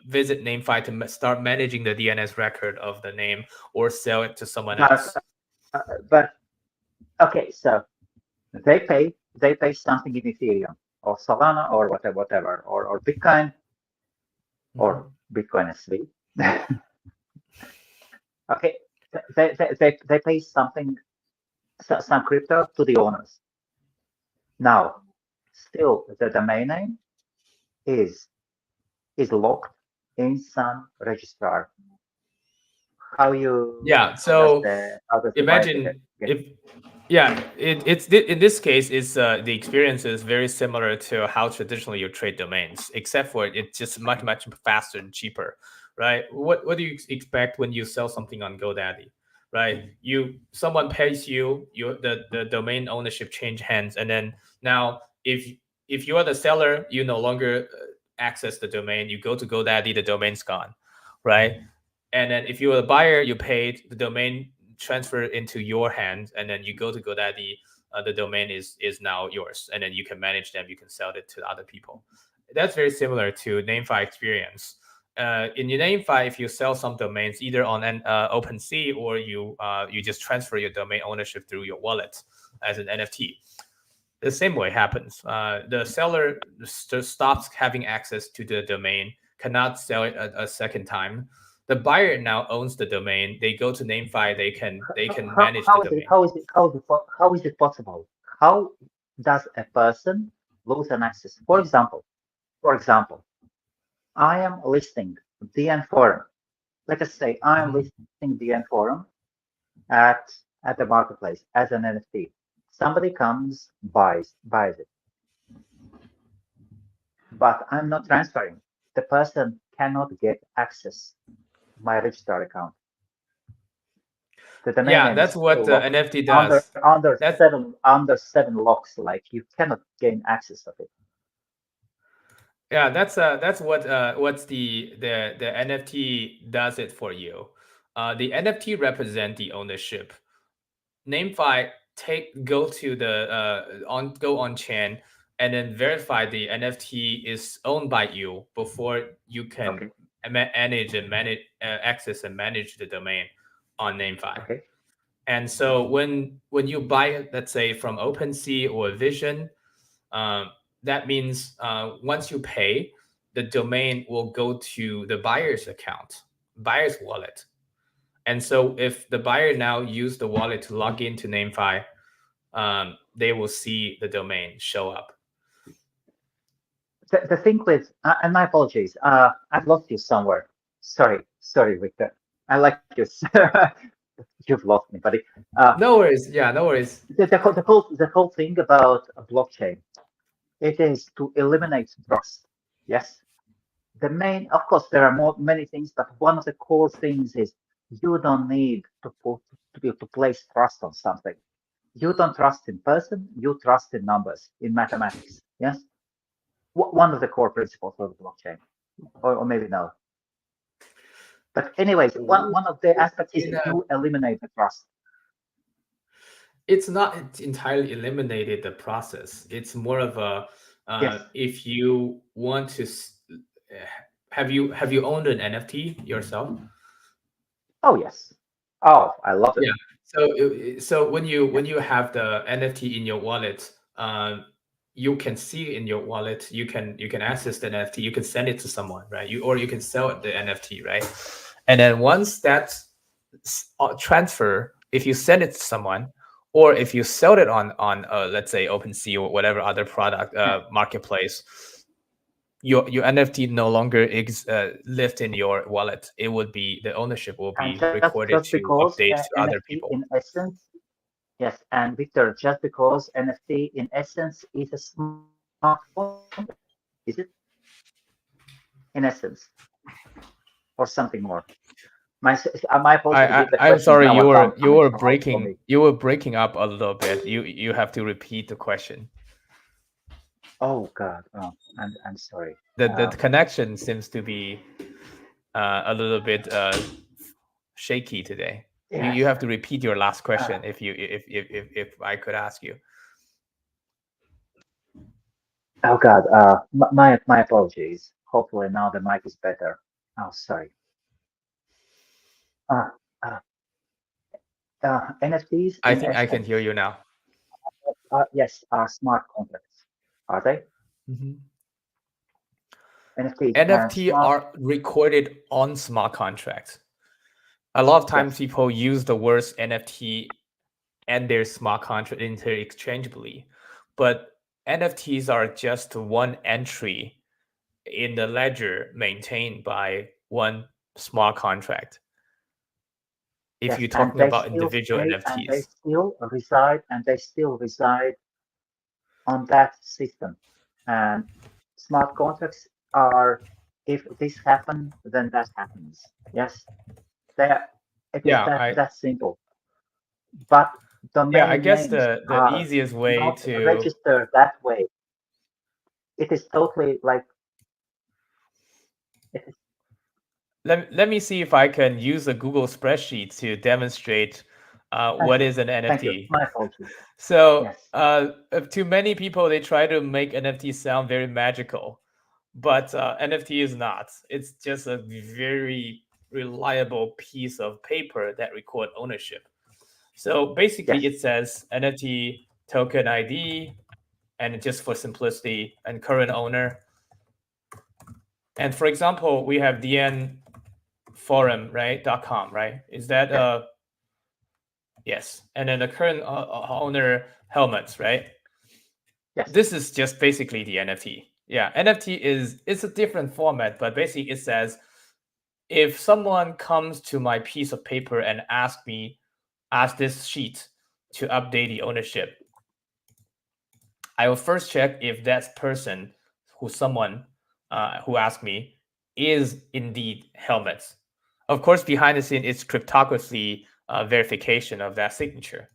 visit NameFi to start managing the DNS record of the name or sell it to someone But else. but okay, so they pay something in Ethereum or Solana or whatever or Bitcoin Mhm. or Bitcoin SV. Okay, they pay something, some crypto to the owners. Now, still the domain name is is locked in some registrar. Yeah. So How does the buyer imagine get if yeah, it's in this case, it's the experience is very similar to how traditionally you trade domains, except for it's just much faster and cheaper, right? What do you expect when you sell something on GoDaddy, right? Someone pays you, the domain ownership change hands, and then now if you are the seller, you no longer access the domain. You go to GoDaddy, the domain's gone, right? And then if you are a buyer, you paid the domain transfer into your hand, and then you go to GoDaddy, the domain is now yours, and then you can manage them, you can sell it to other people. That's very similar to NameFi experience. In your NameFi, if you sell some domains either on an OpenSea, or you just transfer your domain ownership through your wallet as an NFT, the same way happens. The seller stops having access to the domain, cannot sell it a second time. The buyer now owns the domain. They go to NameFi. They can manage the domain. How is it possible? How does a person lose an access? For example, I am listing DNForum. Let us say I am listing DNForum at the marketplace as an NFT. Somebody comes, buys it, but I'm not transferring. The person cannot get access to my registered account. The domain Yeah, name that's is what still the locked NFT does. That's under seven locks. Like you cannot gain access of it. Yeah, that's what's the NFT does it for you. The NFT represent the ownership. NameFi go to the go on chain and then verify the NFT is owned by you before you can Okay. manage access and manage the domain on NameFi. Okay. And so when you buy, let's say from OpenSea or Vision, that means once you pay, the domain will go to the buyer's account, buyer's wallet. And so if the buyer now use the wallet to log into NameFi, they will see the domain show up. The thing with, and my apologies, I've lost you somewhere. Sorry, Victor. I like you. You've lost me, buddy. No worries. Yeah, no worries. The whole thing about a blockchain, it is to eliminate trust. Yes. Of course, there are many things, but one of the core things is you don't need to place trust on something. You don't trust in person, you trust in numbers, in mathematics. Yes. One of the core principles of the blockchain, or maybe no. But anyways, one of the aspects is you eliminate the trust. It's not entirely eliminated the process. It's more of a Yes. if you want to have you owned an NFT yourself? Oh yes. Oh, I love it. Yeah. So when you have the NFT in your wallet, you can see in your wallet, you can access the NFT, you can send it to someone, right? You can sell the NFT, right? And then once that's transfer, if you send it to someone, or if you sell it on let's say OpenSea or whatever other product marketplace, your NFT no longer live in your wallet. It would be, the ownership will And be recorded just to because update to other NFT people. in essence, yes, and Victor, just because NFT in essence is a smart contract, is it? In essence, or something more? My apologies if the I'm question is sorry, now you were coming from me. breaking up a little bit. You have to repeat the question. Oh God, oh, I'm sorry. The connection seems to be a little bit shaky today. You Yes. have to repeat your last question if I could ask you. Oh God, my apologies. Hopefully now the mic is better. Oh, sorry. Uh, uh, NFTs I in think I can hear essence, you now. yes, are smart contracts. Are they? NFTs and NFT smart. are recorded on smart contracts. A lot of times Yes, people use the words NFT and their smart contract interchangeably, but NFTs are just one entry in the ledger maintained by one smart contract. If yes, you're and talking they about still individual stay and they NFTs. still reside on that system. And smart contracts are, if this happens, then that happens. Yes, it is Yeah, that simple. But I domain guess names the are easiest way not to registered that way. It is totally like it is, let me see if I can use a Google spreadsheet to demonstrate what is an Thank you. NFT. My apologies. So Yes. to many people, they try to make NFT sound very magical, but NFT is not. It's just a very reliable piece of paper that record ownership. So basically, Yes. it says NFT token ID, and just for simplicity, and current owner. And for example, we have DNForum, right? .com, right? Is that Yes. yes? And then the current owner helmets, right? Yes. This is just basically the NFT. Yeah, NFT it's a different format, but basically it says if someone comes to my piece of paper and ask this sheet to update the ownership, I will first check if that person who asked me is indeed helmets. Of course, behind the scene, it's cryptography verification of that signature.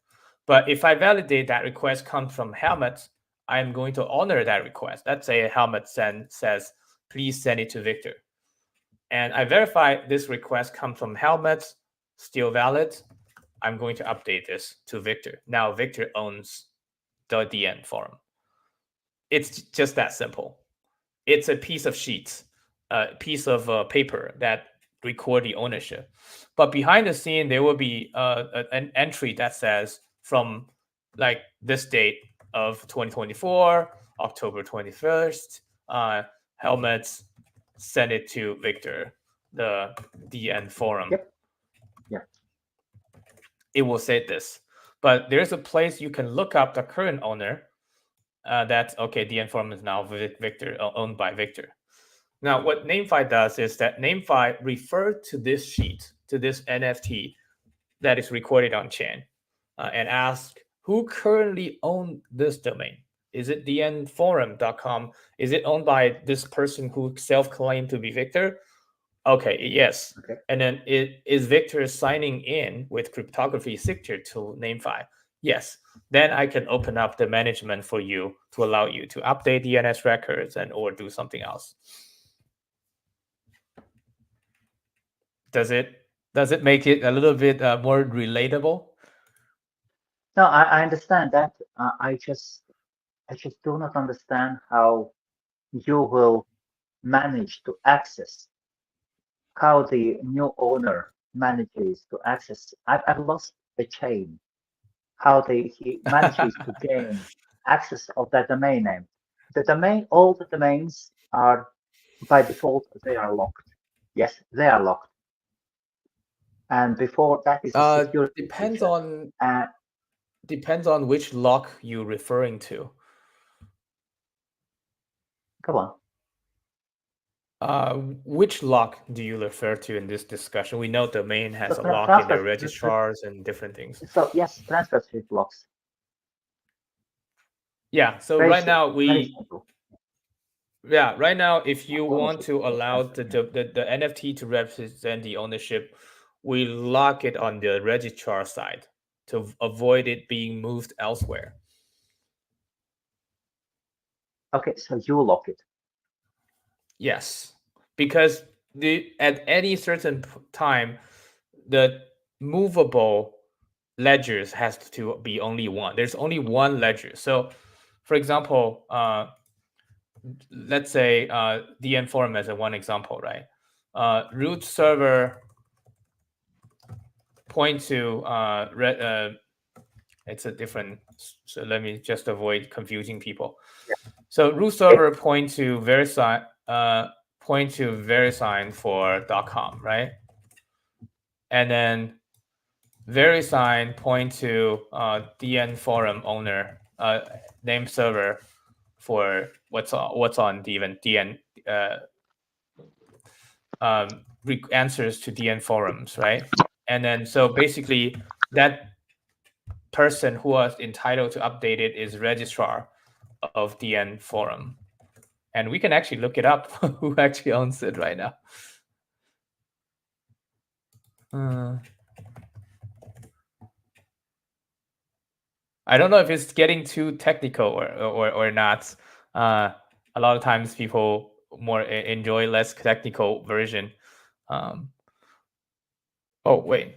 But if I validate that request comes from helmets, I'm going to honor that request. Let's say a helmet says, please send it to Victor. And I verify this request comes from helmets, still valid. I'm going to update this to Victor. Now Victor owns the DNForum. It's just that simple. It's a piece of sheets, a piece of paper that record the ownership. But behind the scene, there will be an entry that says from like this date of 2024, October 21st, helmets, send it to Victor, the DNForum. Yep. Yeah. It will say this. But there's a place you can look up the current owner. That's okay. DNForum is now Victor, owned by Victor. Now, what NameFi does is that NameFi refers to this sheet, to this NFT that is recorded on chain, and ask who currently owns this domain. Is it DNForum.com? Is it owned by this person who self-claimed to be Victor? Okay, yes. Okay. And then is Victor signing in with cryptography signature to NameFi? Yes. Then I can open up the management for you to allow you to update DNS records and or do something else. Does it make it a little bit more relatable? No, I understand that. I just do not understand how you will manage to access, how the new owner manages to access. I've lost the chain, how he manages to gain access of that domain name. The domain, all the domains are by default, they are locked. Yes, they are locked. And before that is a security Depends feature. on And depends on which lock you're referring to. come on. Which lock do you refer to in this discussion? We know domain has So a lock in their registrars and different things. so yes, transfer script blocks. Yeah. So Very, right now very simple. right now, if you want Ownership to of allow transfer, the NFT to represent the ownership, we lock it on the registrar side to avoid it being moved elsewhere. Okay, so you lock it. Yes, because at any certain time, the movable ledgers has to be only one. There's only one ledger. So, for example, let's say DNForum as a one example, right? Root server point to it's a different. So let me just avoid confusing people. Yeah. So root server point to VeriSign for .com, right? And then VeriSign point to DNForum owner name server for what's on the event DN answers to DNForums, right? And then so basically that person who was entitled to update it is registrar of DNForum. And we can actually look it up who actually owns it right now. I don't know if it's getting too technical or not. A lot of times people more enjoy less technical version. Oh wait,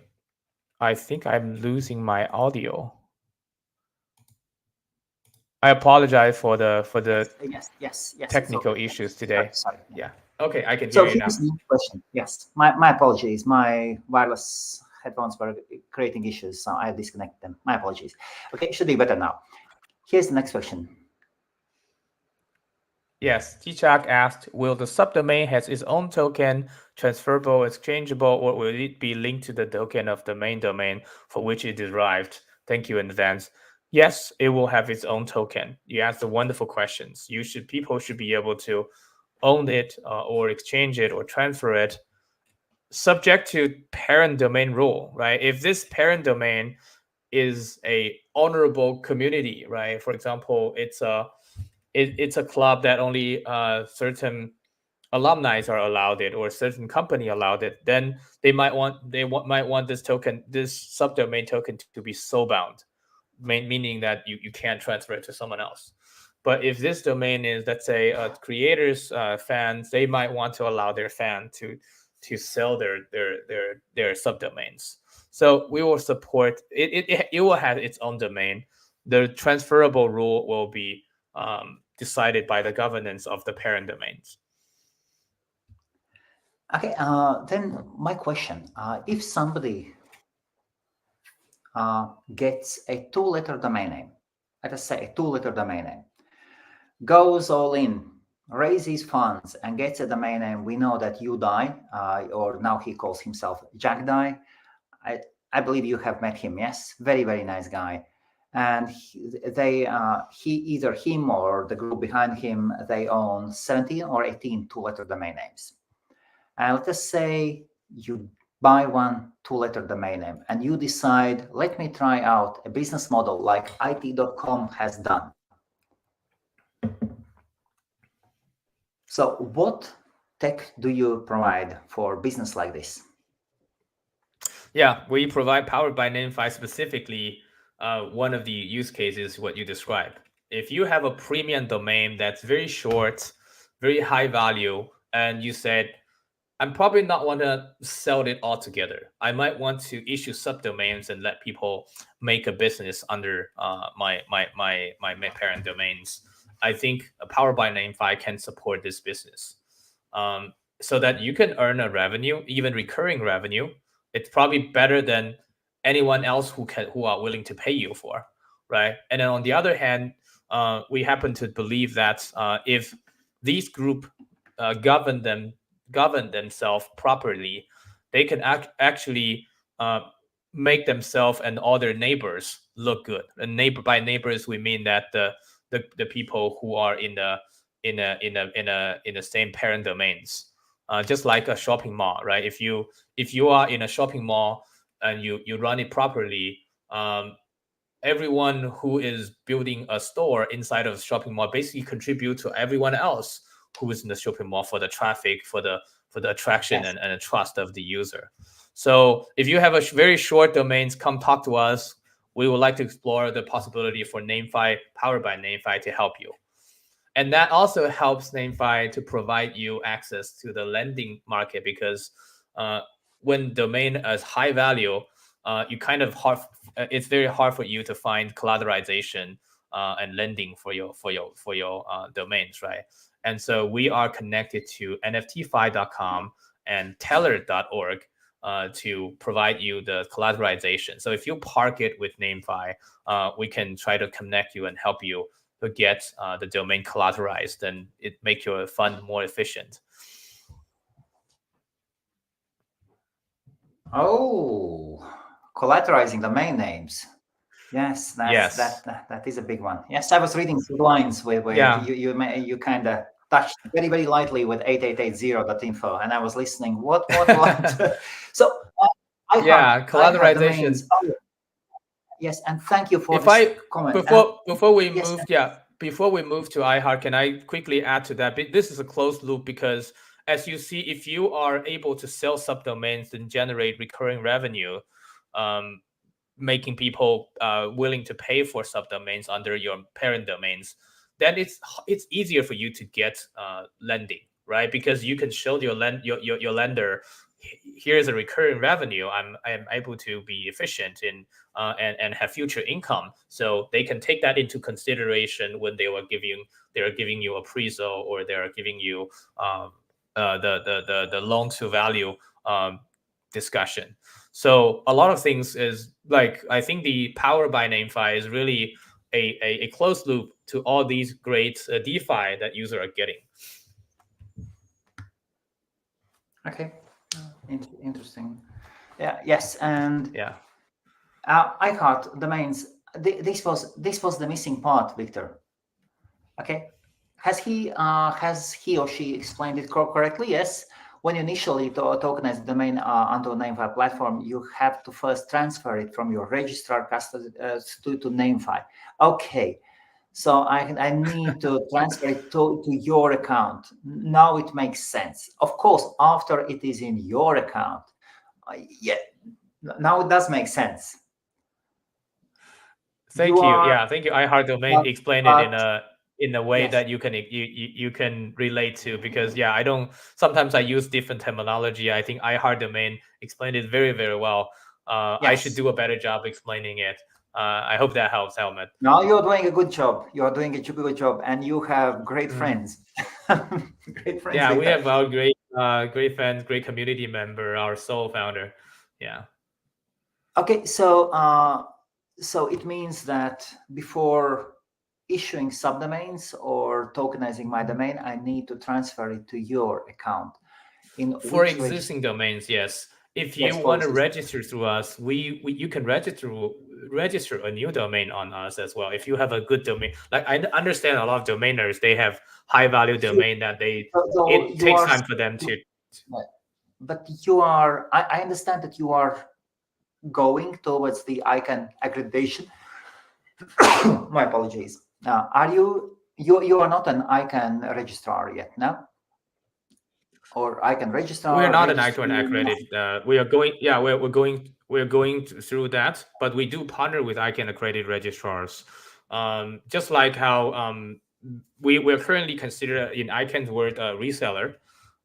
I think I'm losing my audio. I apologize for the Yes, it's technical okay. issues Sorry, today. sorry. Yeah. Okay, I can hear So you now. here's the question. Yes, my apologies. My wireless headphones were creating issues, so I disconnected them. My apologies. Okay, it should be better now. Here's the next question. Yes, Tichak asked, will the subdomain has its own token, transferable, exchangeable, or will it be linked to the token of the main domain for which it derived? Thank you in advance. Yes, it will have its own token. You asked the wonderful questions. People should be able to own it or exchange it or transfer it, subject to parent domain rule, right? If this parent domain is a honorable community, right? For example, it's a club that only certain alumni are allowed it, or a certain company allowed it, then might want this subdomain token to be soul bound, meaning that you can't transfer it to someone else. But if this domain is, let's say, creators fans, they might want to allow their fan to sell their subdomains. So we will support it. It will have its own domain. The transferable rule will be decided by the governance of the parent domains. Okay, then my question: if somebody gets a two-letter domain name, let us say a two-letter domain name, goes all in, raises funds, and gets a domain name, we know that you die, or now he calls himself Jack Die. I believe you have met him. Yes, very very nice guy. And either him or the group behind him, they own 17 or 18 two-letter domain names. And let us say you buy one two-letter domain name and you decide, let me try out a business model like it.com has done. So what tech do you provide for business like this? Yeah, we provide powered by NameFi specifically. One of the use cases what you described. If you have a premium domain that's very short, very high value, and you said, I'm probably not want to sell it altogether. I might want to issue subdomains and let people make a business under my parent domains. I think Powered by NameFi can support this business, so that you can earn a revenue, even recurring revenue. It's probably better than anyone else who are willing to pay you for, right? And then on the other hand, we happen to believe that if these group govern themselves properly, they can actually uh, make themselves and all their neighbors look good. And by neighbors, we mean that the people who are in the same parent domains, just like a shopping mall, right? If you are in a shopping mall and you run it properly, everyone who is building a store inside of a shopping mall basically contribute to everyone else who is in the shopping mall for the traffic, for the attraction Yes. and the trust of the user. So if you have a very short domains, come talk to us. We would like to explore the possibility for NameFi, powered by NameFi, to help you. And that also helps NameFi to provide you access to the lending market, because uh, when domain is high value, you kind of hard. It's very hard for you to find collateralization and lending for your domains, right? And so we are connected to NFTFi.com and Teller.org to provide you the collateralization. So if you park it with NameFi, we can try to connect you and help you to get the domain collateralized, and it make your fund more efficient. Oh, collateralizing domain names. Yes, Yes. that is a big one. Yes, I was reading through lines where Yeah. you kind of touched very very lightly with 8880.info, and I was listening. What? So Yeah. I have domains. Collateralization. Oh, yes, and thank you for If this I comment. And before we yes, move, yeah, before we move to iHeart, can I quickly add to that? This is a closed loop, because as you see, if you are able to sell subdomains and generate recurring revenue, um, making people willing to pay for subdomains under your parent domains, then it's easier for you to get lending, right? Because you can show your lender, here's a recurring revenue. I'm able to be efficient in and have future income. So they can take that into consideration when they are giving you appraisal, or they are giving you the loan to value discussion. So a lot of things is like, I think the Power by NameFi is really a closed loop to all these great DeFi that users are getting. Okay, interesting. Yeah, yes, and Yeah. I thought domains. This was the missing part, Victor. Okay, has he or she explained it correctly? Yes. When you initially tokenize the domain onto a NameFi platform, you have to first transfer it from your registrar custody to NameFi. Okay, so I need to transfer it to your account. Now it makes sense. Of course, after it is in your account, yeah, now it does make sense. Thank you. Yeah, thank you. iHeartDomain explained it in a way yes. that you can relate to, because I don't, sometimes I use different terminology. I think iHeartDomain explained it very, very well. Yes. I should do a better job explaining it. I hope that helps, Helmet. No, you're doing a good job. You're doing a good job, and you have great friends. Great friends. Yeah, we have our great friends, great community member, our sole founder. Yeah. Okay, so so it means that before issuing subdomains or tokenizing my domain, I need to transfer it to your account. For existing domains, yes. If you want to register through us, you can register a new domain on us as well. If you have a good domain, like I understand a lot of domainers, they have high value domain that it takes time for them to. But you are, I understand that you are going towards the ICANN accreditation. My apologies. Are you are not an ICANN registrar yet, no? Or ICANN registrar? We're not an ICANN accredited. We are going. Yeah, we're going through that, but we do partner with ICANN accredited registrars. Just like how we're currently considered in ICANN's word reseller,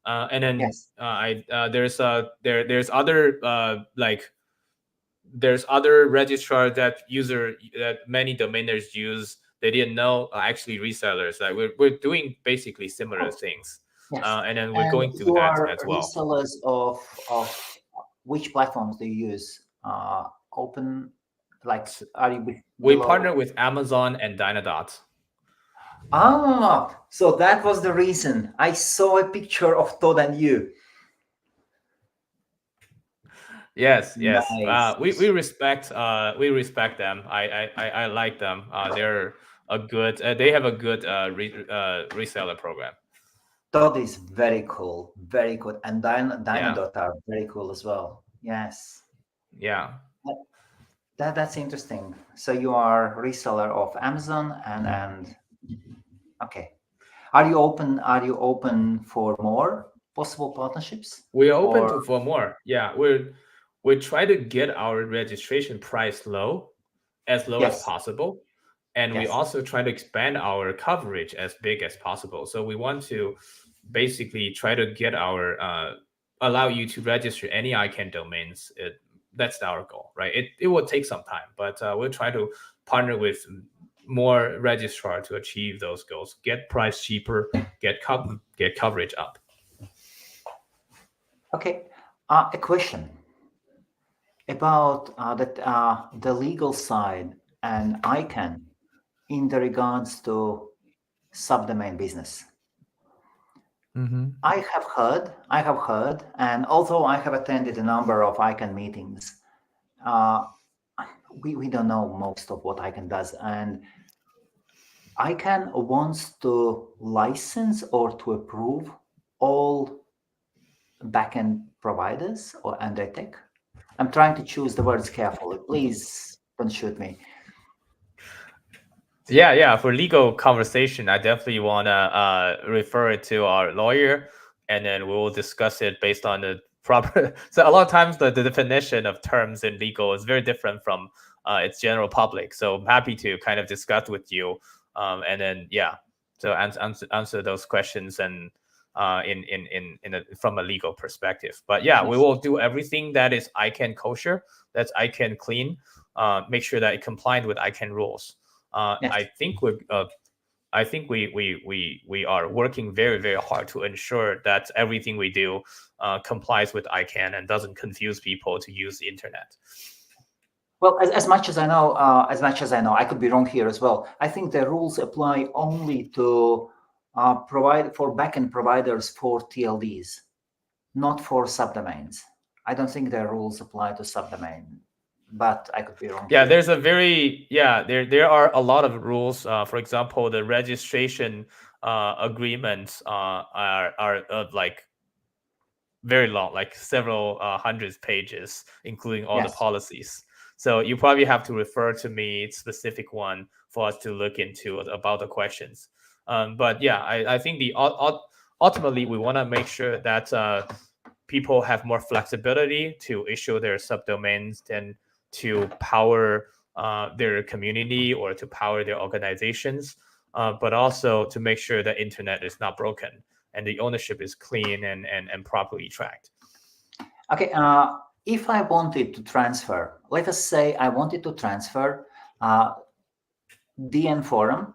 and then yes. There's other there's other registrars that many domainers use. They didn't know actually resellers. Like we're doing basically similar things. Yes. And then we're going through that as well. Resellers of which platforms do you use? Open, like, are you? We partner with Amazon and Dynadot. Ah, so that was the reason. I saw a picture of Todd and you. Yes. Nice. We respect them. I like them. They're a good. They have a good reseller program. Todd is very cool, and Dynadot are very cool as well. Yes. Yeah. That's interesting. So you are reseller of Amazon and okay. Are you open for more possible partnerships? We're open for more. Yeah, we try to get our registration price as low as possible, and we also try to expand our coverage as big as possible. So we want to basically try to get our allow you to register any ICANN domains. That's our goal, right? It will take some time, but we'll try to partner with more registrar to achieve those goals. Get price cheaper, get coverage up. Okay, a question about the legal side and ICANN in the regards to subdomain business. Mm-hmm. I have heard, and although I have attended a number of ICANN meetings, we don't know most of what ICANN does, and ICANN wants to license or to approve all backend providers and their tech. I'm trying to choose the words carefully. Please don't shoot me. Yeah. For legal conversation, I definitely want to refer it to our lawyer, and then we will discuss it based on the proper. So a lot of times the definition of terms in legal is very different from its general public. So I'm happy to kind of discuss with you, and then so answer those questions and from a legal perspective. But yeah, we will do everything that is ICANN kosher, that's ICANN clean, make sure that it compliant with ICANN rules. I think we are working very, very hard to ensure that everything we do complies with ICANN and doesn't confuse people to use the internet. Well, as much as I know, I could be wrong here as well. I think the rules apply only to provide for backend providers for TLDs, not for subdomains. I don't think the rules apply to subdomain, but I could be wrong. Yeah, there's a very there are a lot of rules. For example, the registration agreements are like very long, like several hundreds pages, including all the policies. So you probably have to refer to me specific one for us to look into about the questions. But yeah, I think ultimately we want to make sure that people have more flexibility to issue their subdomains than to power their community or to power their organizations, but also to make sure the internet is not broken and the ownership is clean and properly tracked. Okay, if I wanted to transfer, let us say I wanted to transfer DNForum,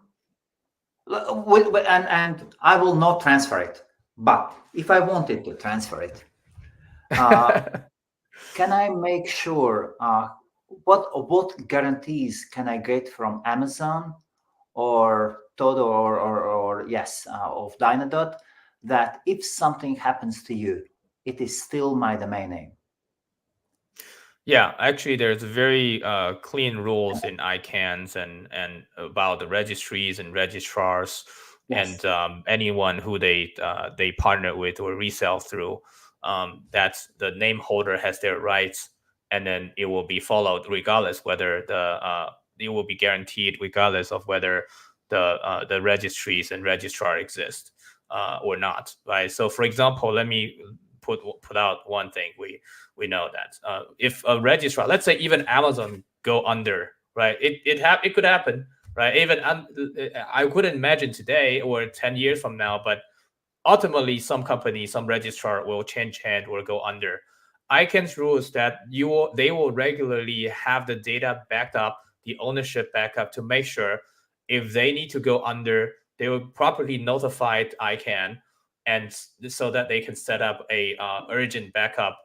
and I will not transfer it, but if I wanted to transfer it, can I make sure what guarantees can I get from Amazon or Todo or of Dynadot that if something happens to you, it is still my domain name? Yeah, actually, there's very clean rules in ICANNs and about the registries and registrars and anyone who they partner with or resell through. That's the name holder has their rights, and then it will be followed regardless whether it will be guaranteed regardless of whether the registries and registrar exist or not. Right. So, for example, let me put out one thing we know that if a registrar, let's say even Amazon go under, right? It could happen, right? Even I couldn't imagine today or 10 years from now, but ultimately some company, some registrar will change hand or go under. ICANN's rule is that they will regularly have the data backed up, the ownership backed up to make sure if they need to go under, they will properly notify ICANN, and so that they can set up a urgent backup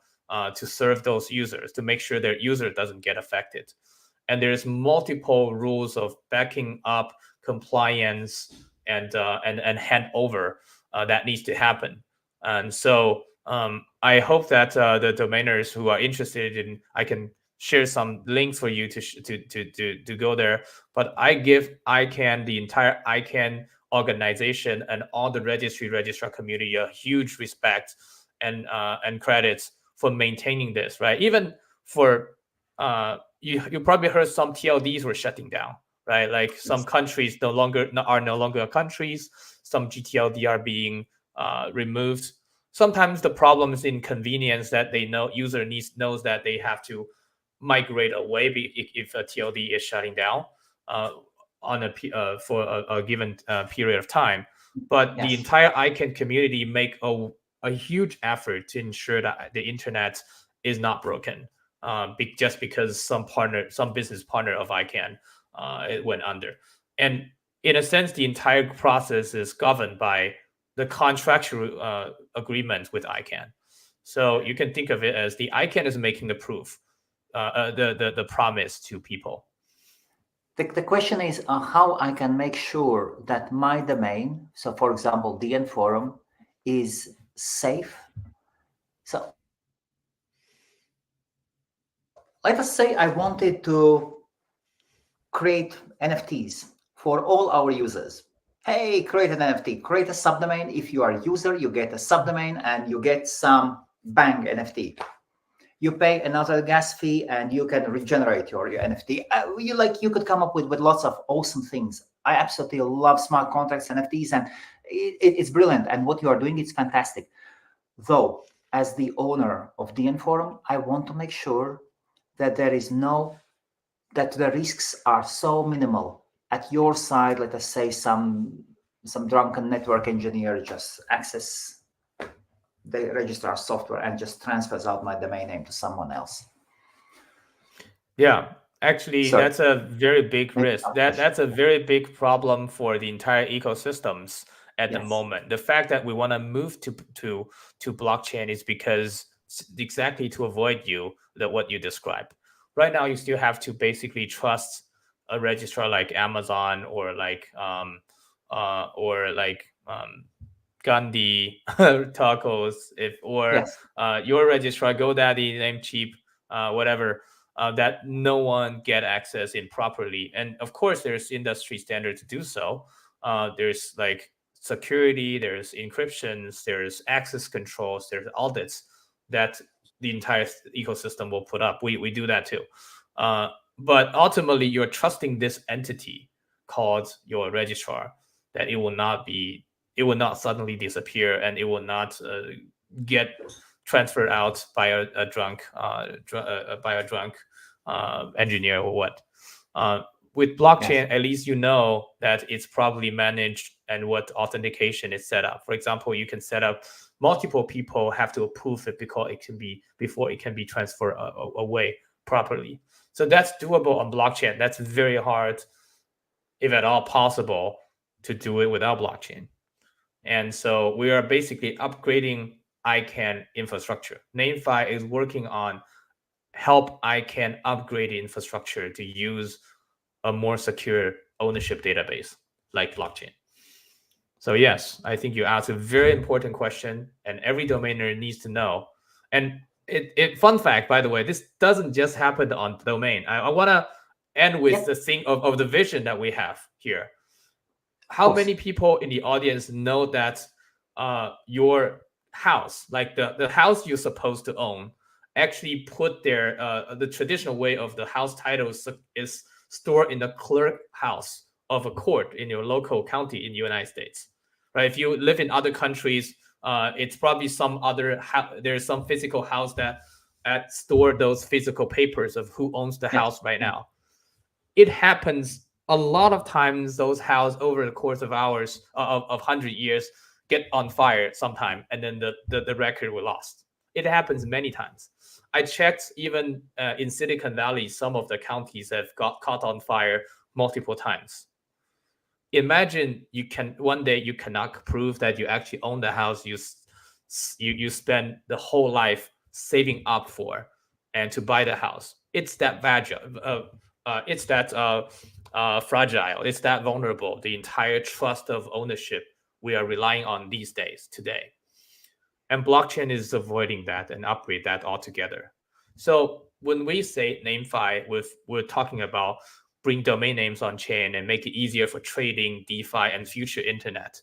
to serve those users to make sure their user doesn't get affected. And there's multiple rules of backing up, compliance, and handover that needs to happen. And so I hope that the domainers who are interested in, I can share some links for you to go there. But I give ICANN, the entire ICANN organization and all the registrar community a huge respect and credits for maintaining this, right? Even for you probably heard some TLDs were shutting down, right? Like some countries are no longer countries. Some GTLD are being removed. Sometimes the problem is inconvenience that they know user knows that they have to migrate away if a TLD is shutting down for a given period of time. But the entire ICANN community make a huge effort to ensure that the internet is not broken, just because some business partner of ICANN it went under. And in a sense, the entire process is governed by the contractual agreement with ICANN. So you can think of it as the ICANN is making the proof, the promise to people. The question is how I can make sure that my domain, so for example, DNForum, is safe. So let us say I wanted to create NFTs for all our users. Hey, create an NFT, create a subdomain. If you are a user, you get a subdomain and you get some bang NFT. You pay another gas fee and you can regenerate your NFT. You could come up with lots of awesome things. I absolutely love smart contracts, NFTs, and it's brilliant. And what you are doing is fantastic. Though, as the owner of DNForum, I want to make sure that that the risks are so minimal. At your side, let us say some drunken network engineer just access the registrar software and just transfers out my domain name to someone else. Yeah, actually, Sorry. that's a very big risk. That's a very big problem for the entire ecosystems at the Yes. moment. The fact that we want to move to blockchain is because exactly to avoid what you described. Right now, you still have to basically trust a registrar like Amazon or Gandhi tacos, Yes. your registrar GoDaddy, Namecheap, whatever. That no one get access in properly. And of course, there's industry standard to do so. There's like security, there's encryptions, there's access controls, there's audits that the entire ecosystem will put up. We do that too. But ultimately, you're trusting this entity called your registrar that it will not suddenly disappear and it will not get transferred out by a drunk engineer or what. With blockchain, at least you know that it's probably managed and what authentication is set up. For example, you can set up multiple people have to approve it before it can be transferred away properly. So that's doable on blockchain. That's very hard, if at all possible, to do it without blockchain. And so we are basically upgrading ICANN infrastructure. NameFi is working on help ICANN upgrade the infrastructure to use a more secure ownership database like blockchain. So yes, I think you asked a very important question, and every domainer needs to know. And fun fact, by the way, this doesn't just happen on domain. I want to end with the thing of the vision that we have here. How many people in the audience know that your house, like the house you're supposed to own, actually put their the traditional way of the house title is stored in the clerk house of a court in your local county in the United States, right? If you live in other countries, it's probably some other there's some physical house that store those physical papers of who owns the house right now. It happens a lot of times. Those houses over the course of hours of 100 years get on fire sometime, and then the record was lost. It happens many times. I checked even in Silicon Valley, some of the counties have got caught on fire multiple times. Imagine one day you cannot prove that you actually own the house you spend the whole life saving up for and to buy the house. It's that fragile. Fragile. It's that vulnerable. The entire trust of ownership we are relying on these days today. And blockchain is avoiding that and upgrade that altogether. So when we say NameFi, we're talking about bring domain names on chain and make it easier for trading, DeFi, and future internet.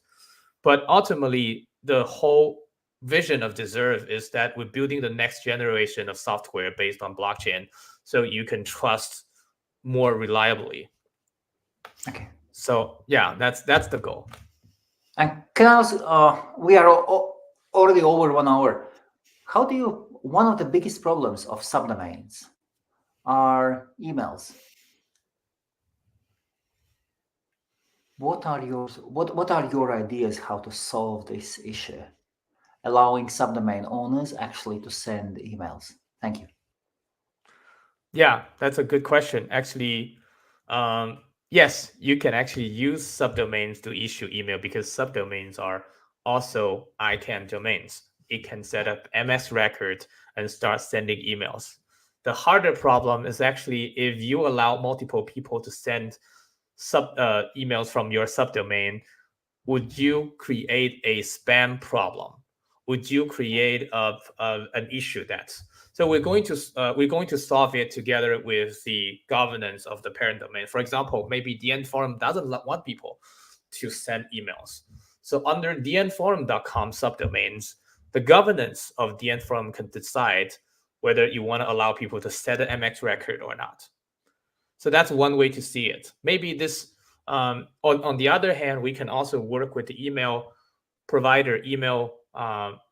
But ultimately, the whole vision of Deserve is that we're building the next generation of software based on blockchain, so you can trust more reliably. Okay. So yeah, that's the goal. And can I also, we are already over 1 hour. One of the biggest problems of subdomains are emails. What are your ideas how to solve this issue, allowing subdomain owners actually to send emails? Thank you. Yeah, that's a good question. Actually, yes, you can actually use subdomains to issue email because subdomains are also ICANN domains. It can set up MX record and start sending emails. The harder problem is actually if you allow multiple people to send emails from your subdomain, would you create a spam problem? Would you create an issue that's so we're going to solve it together with the governance of the parent domain. For example, maybe DNForum doesn't want people to send emails. So under DNForum.com subdomains, the governance of DNForum can decide whether you want to allow people to set an MX record or not. So that's one way to see it. Maybe this, on the other hand, we can also work with the email provider,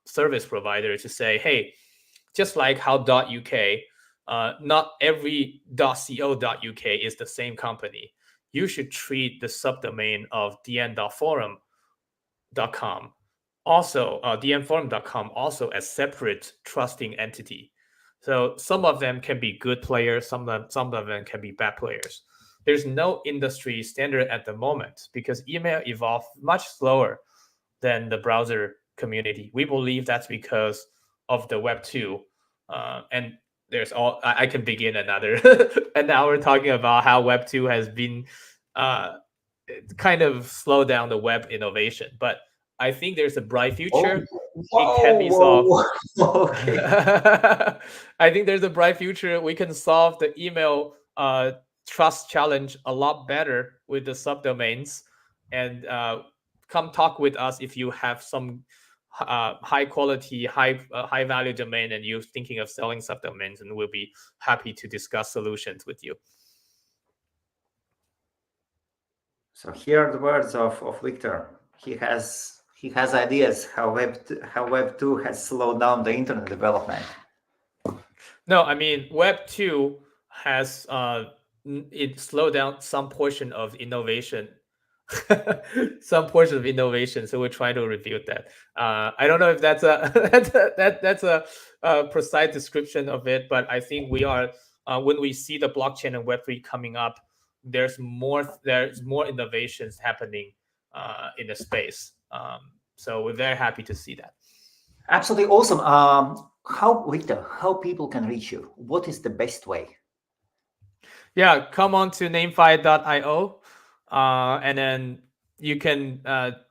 service provider to say, hey, just like how .uk, not every .co.uk is the same company. You should treat the subdomain of dn.forum.com also DNForum.com also a separate trusting entity. So some of them can be good players, some of them can be bad players. There's no industry standard at the moment because email evolved much slower than the browser community. We believe that's because of the Web 2. And there's all I can begin another an hour talking about how Web 2 has been kind of slow down the web innovation. But I think there's a bright future. It can be solved. Okay. I think there's a bright future. We can solve the email trust challenge a lot better with the subdomains. And come talk with us if you have some high quality, high value domain, and you're thinking of selling subdomains, and we'll be happy to discuss solutions with you. So here are the words of Victor. He has ideas how Web 2 has slowed down the internet development. No, I mean Web 2 has it slowed down some portion of innovation. Some portion of innovation, so we're trying to review that. I don't know if that's a that's a precise description of it, but I think we are when we see the blockchain and Web3 coming up, there's more innovations happening in the space. So we're very happy to see that. Absolutely awesome. Victor, how people can reach you? What is the best way? Yeah, come on to NameFi.io, and then you can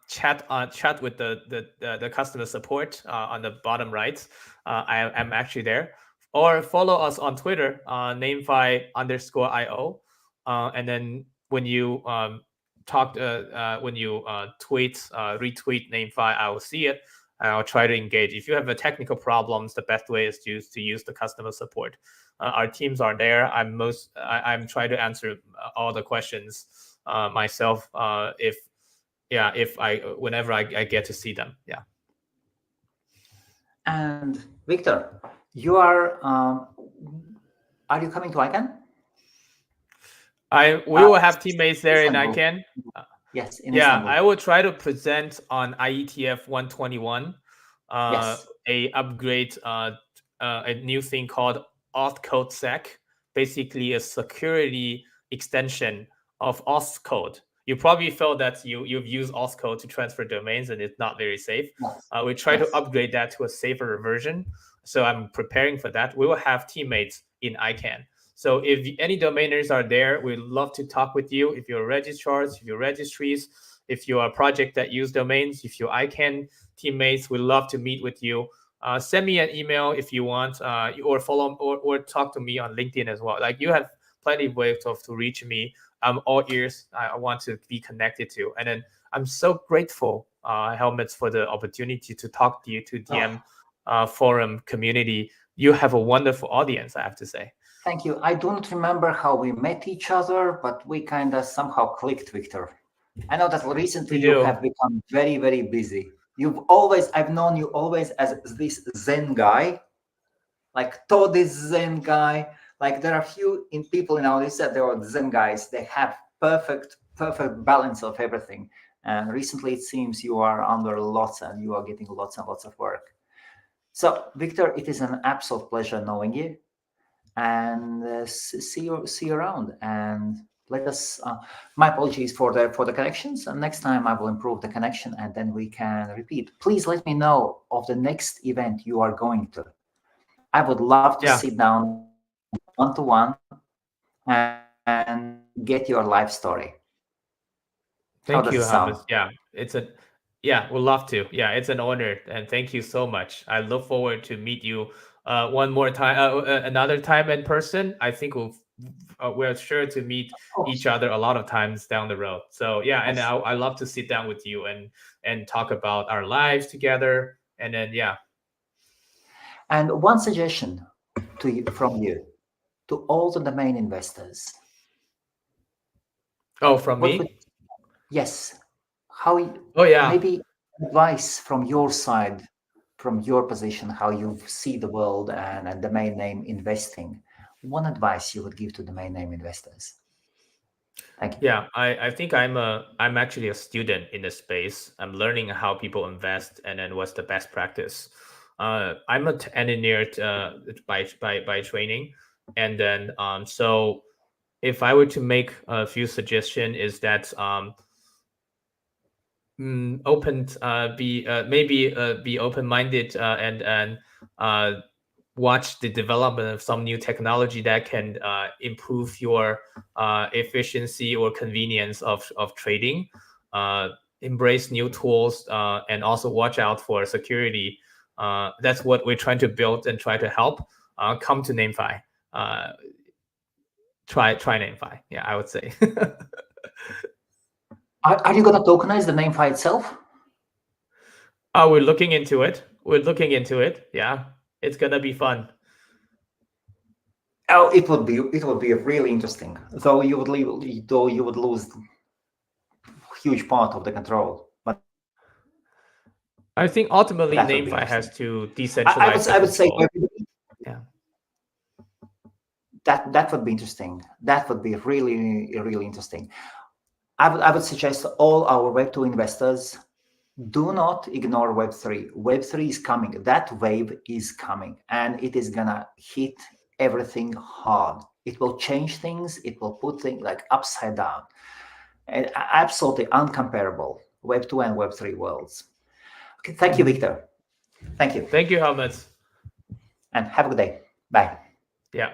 chat with the customer support on the bottom right. I'm actually there, or follow us on Twitter, NameFi_io, and then when you retweet NameFi, I will see it. And I'll try to engage. If you have a technical problems, the best way is to use the customer support. Our teams are there. I'm trying to answer all the questions myself. Whenever I get to see them. Yeah. And Victor, you are you coming to ICANN? We will have teammates there in ICANN. Yes. Istanbul. I will try to present on IETF 121 yes. a upgrade, a new thing called AuthCodeSec, basically a security extension of AuthCode. You probably felt that you've used AuthCode to transfer domains and it's not very safe. Yes. We try to upgrade that to a safer version. So I'm preparing for that. We will have teammates in ICANN. So if any domainers are there, we'd love to talk with you. If you're registrars, if you're registries, if you're a project that use domains, if you're ICANN teammates, we'd love to meet with you. Send me an email if you want, or follow or talk to me on LinkedIn as well. Like you have plenty of ways to reach me. I'm all ears. I want to be connected to. And then I'm so grateful, Helmets, for the opportunity to talk to you, to DM Forum community. You have a wonderful audience, I have to say. Thank you. I don't remember how we met each other, but we kind of somehow clicked, Victor. I know that recently you have become very, very busy. I've known you always as this Zen guy, like Todd is Zen guy. Like there are few people in our list that they are Zen guys. They have perfect balance of everything. And recently it seems you are under lots and you are getting lots and lots of work. So Victor, it is an absolute pleasure knowing you. And see you around, and let us my apologies for the connections, and next time I will improve the connection and then we can repeat. Please let me know of the next event you are going to. I would love to sit down one-to-one and get your life story. Thank you, Hamas. We'd love to. It's an honor, and thank you so much. I look forward to meet you one more time, another time in person. I think we're sure to meet each other a lot of times down the road. So and I love to sit down with you and talk about our lives together. And then And one suggestion from you to all the domain investors. Oh, from me? Yes. Maybe advice from your side, from your position, how you see the world and domain name investing. One advice you would give to domain name investors. Thank you. Yeah, I think I'm actually a student in the space. I'm learning how people invest and then what's the best practice. I'm an engineer by training, and then so if I were to make a few suggestions, is that open be maybe be open-minded and watch the development of some new technology that can improve your efficiency or convenience of trading. Embrace new tools and also watch out for security. That's what we're trying to build and try to help. Come to NameFi. Try NameFi. Yeah, I would say. Are you going to tokenize the NameFi itself? We're looking into it. We're looking into it. Yeah, it's gonna be fun. Oh, it would be really interesting. Though you would lose huge part of the control. But I think ultimately that would be NameFi has interesting. to decentralize I would say yeah. that would be interesting. That would be really interesting. I would suggest all our Web2 investors, do not ignore Web3. Web3 is coming. That wave is coming, and it is gonna hit everything hard. It will change things. It will put things like upside down, and absolutely uncomparable Web2 and Web3 worlds. Okay, thank you, Victor. Thank you. Thank you, Helmut. And have a good day. Bye. Yeah.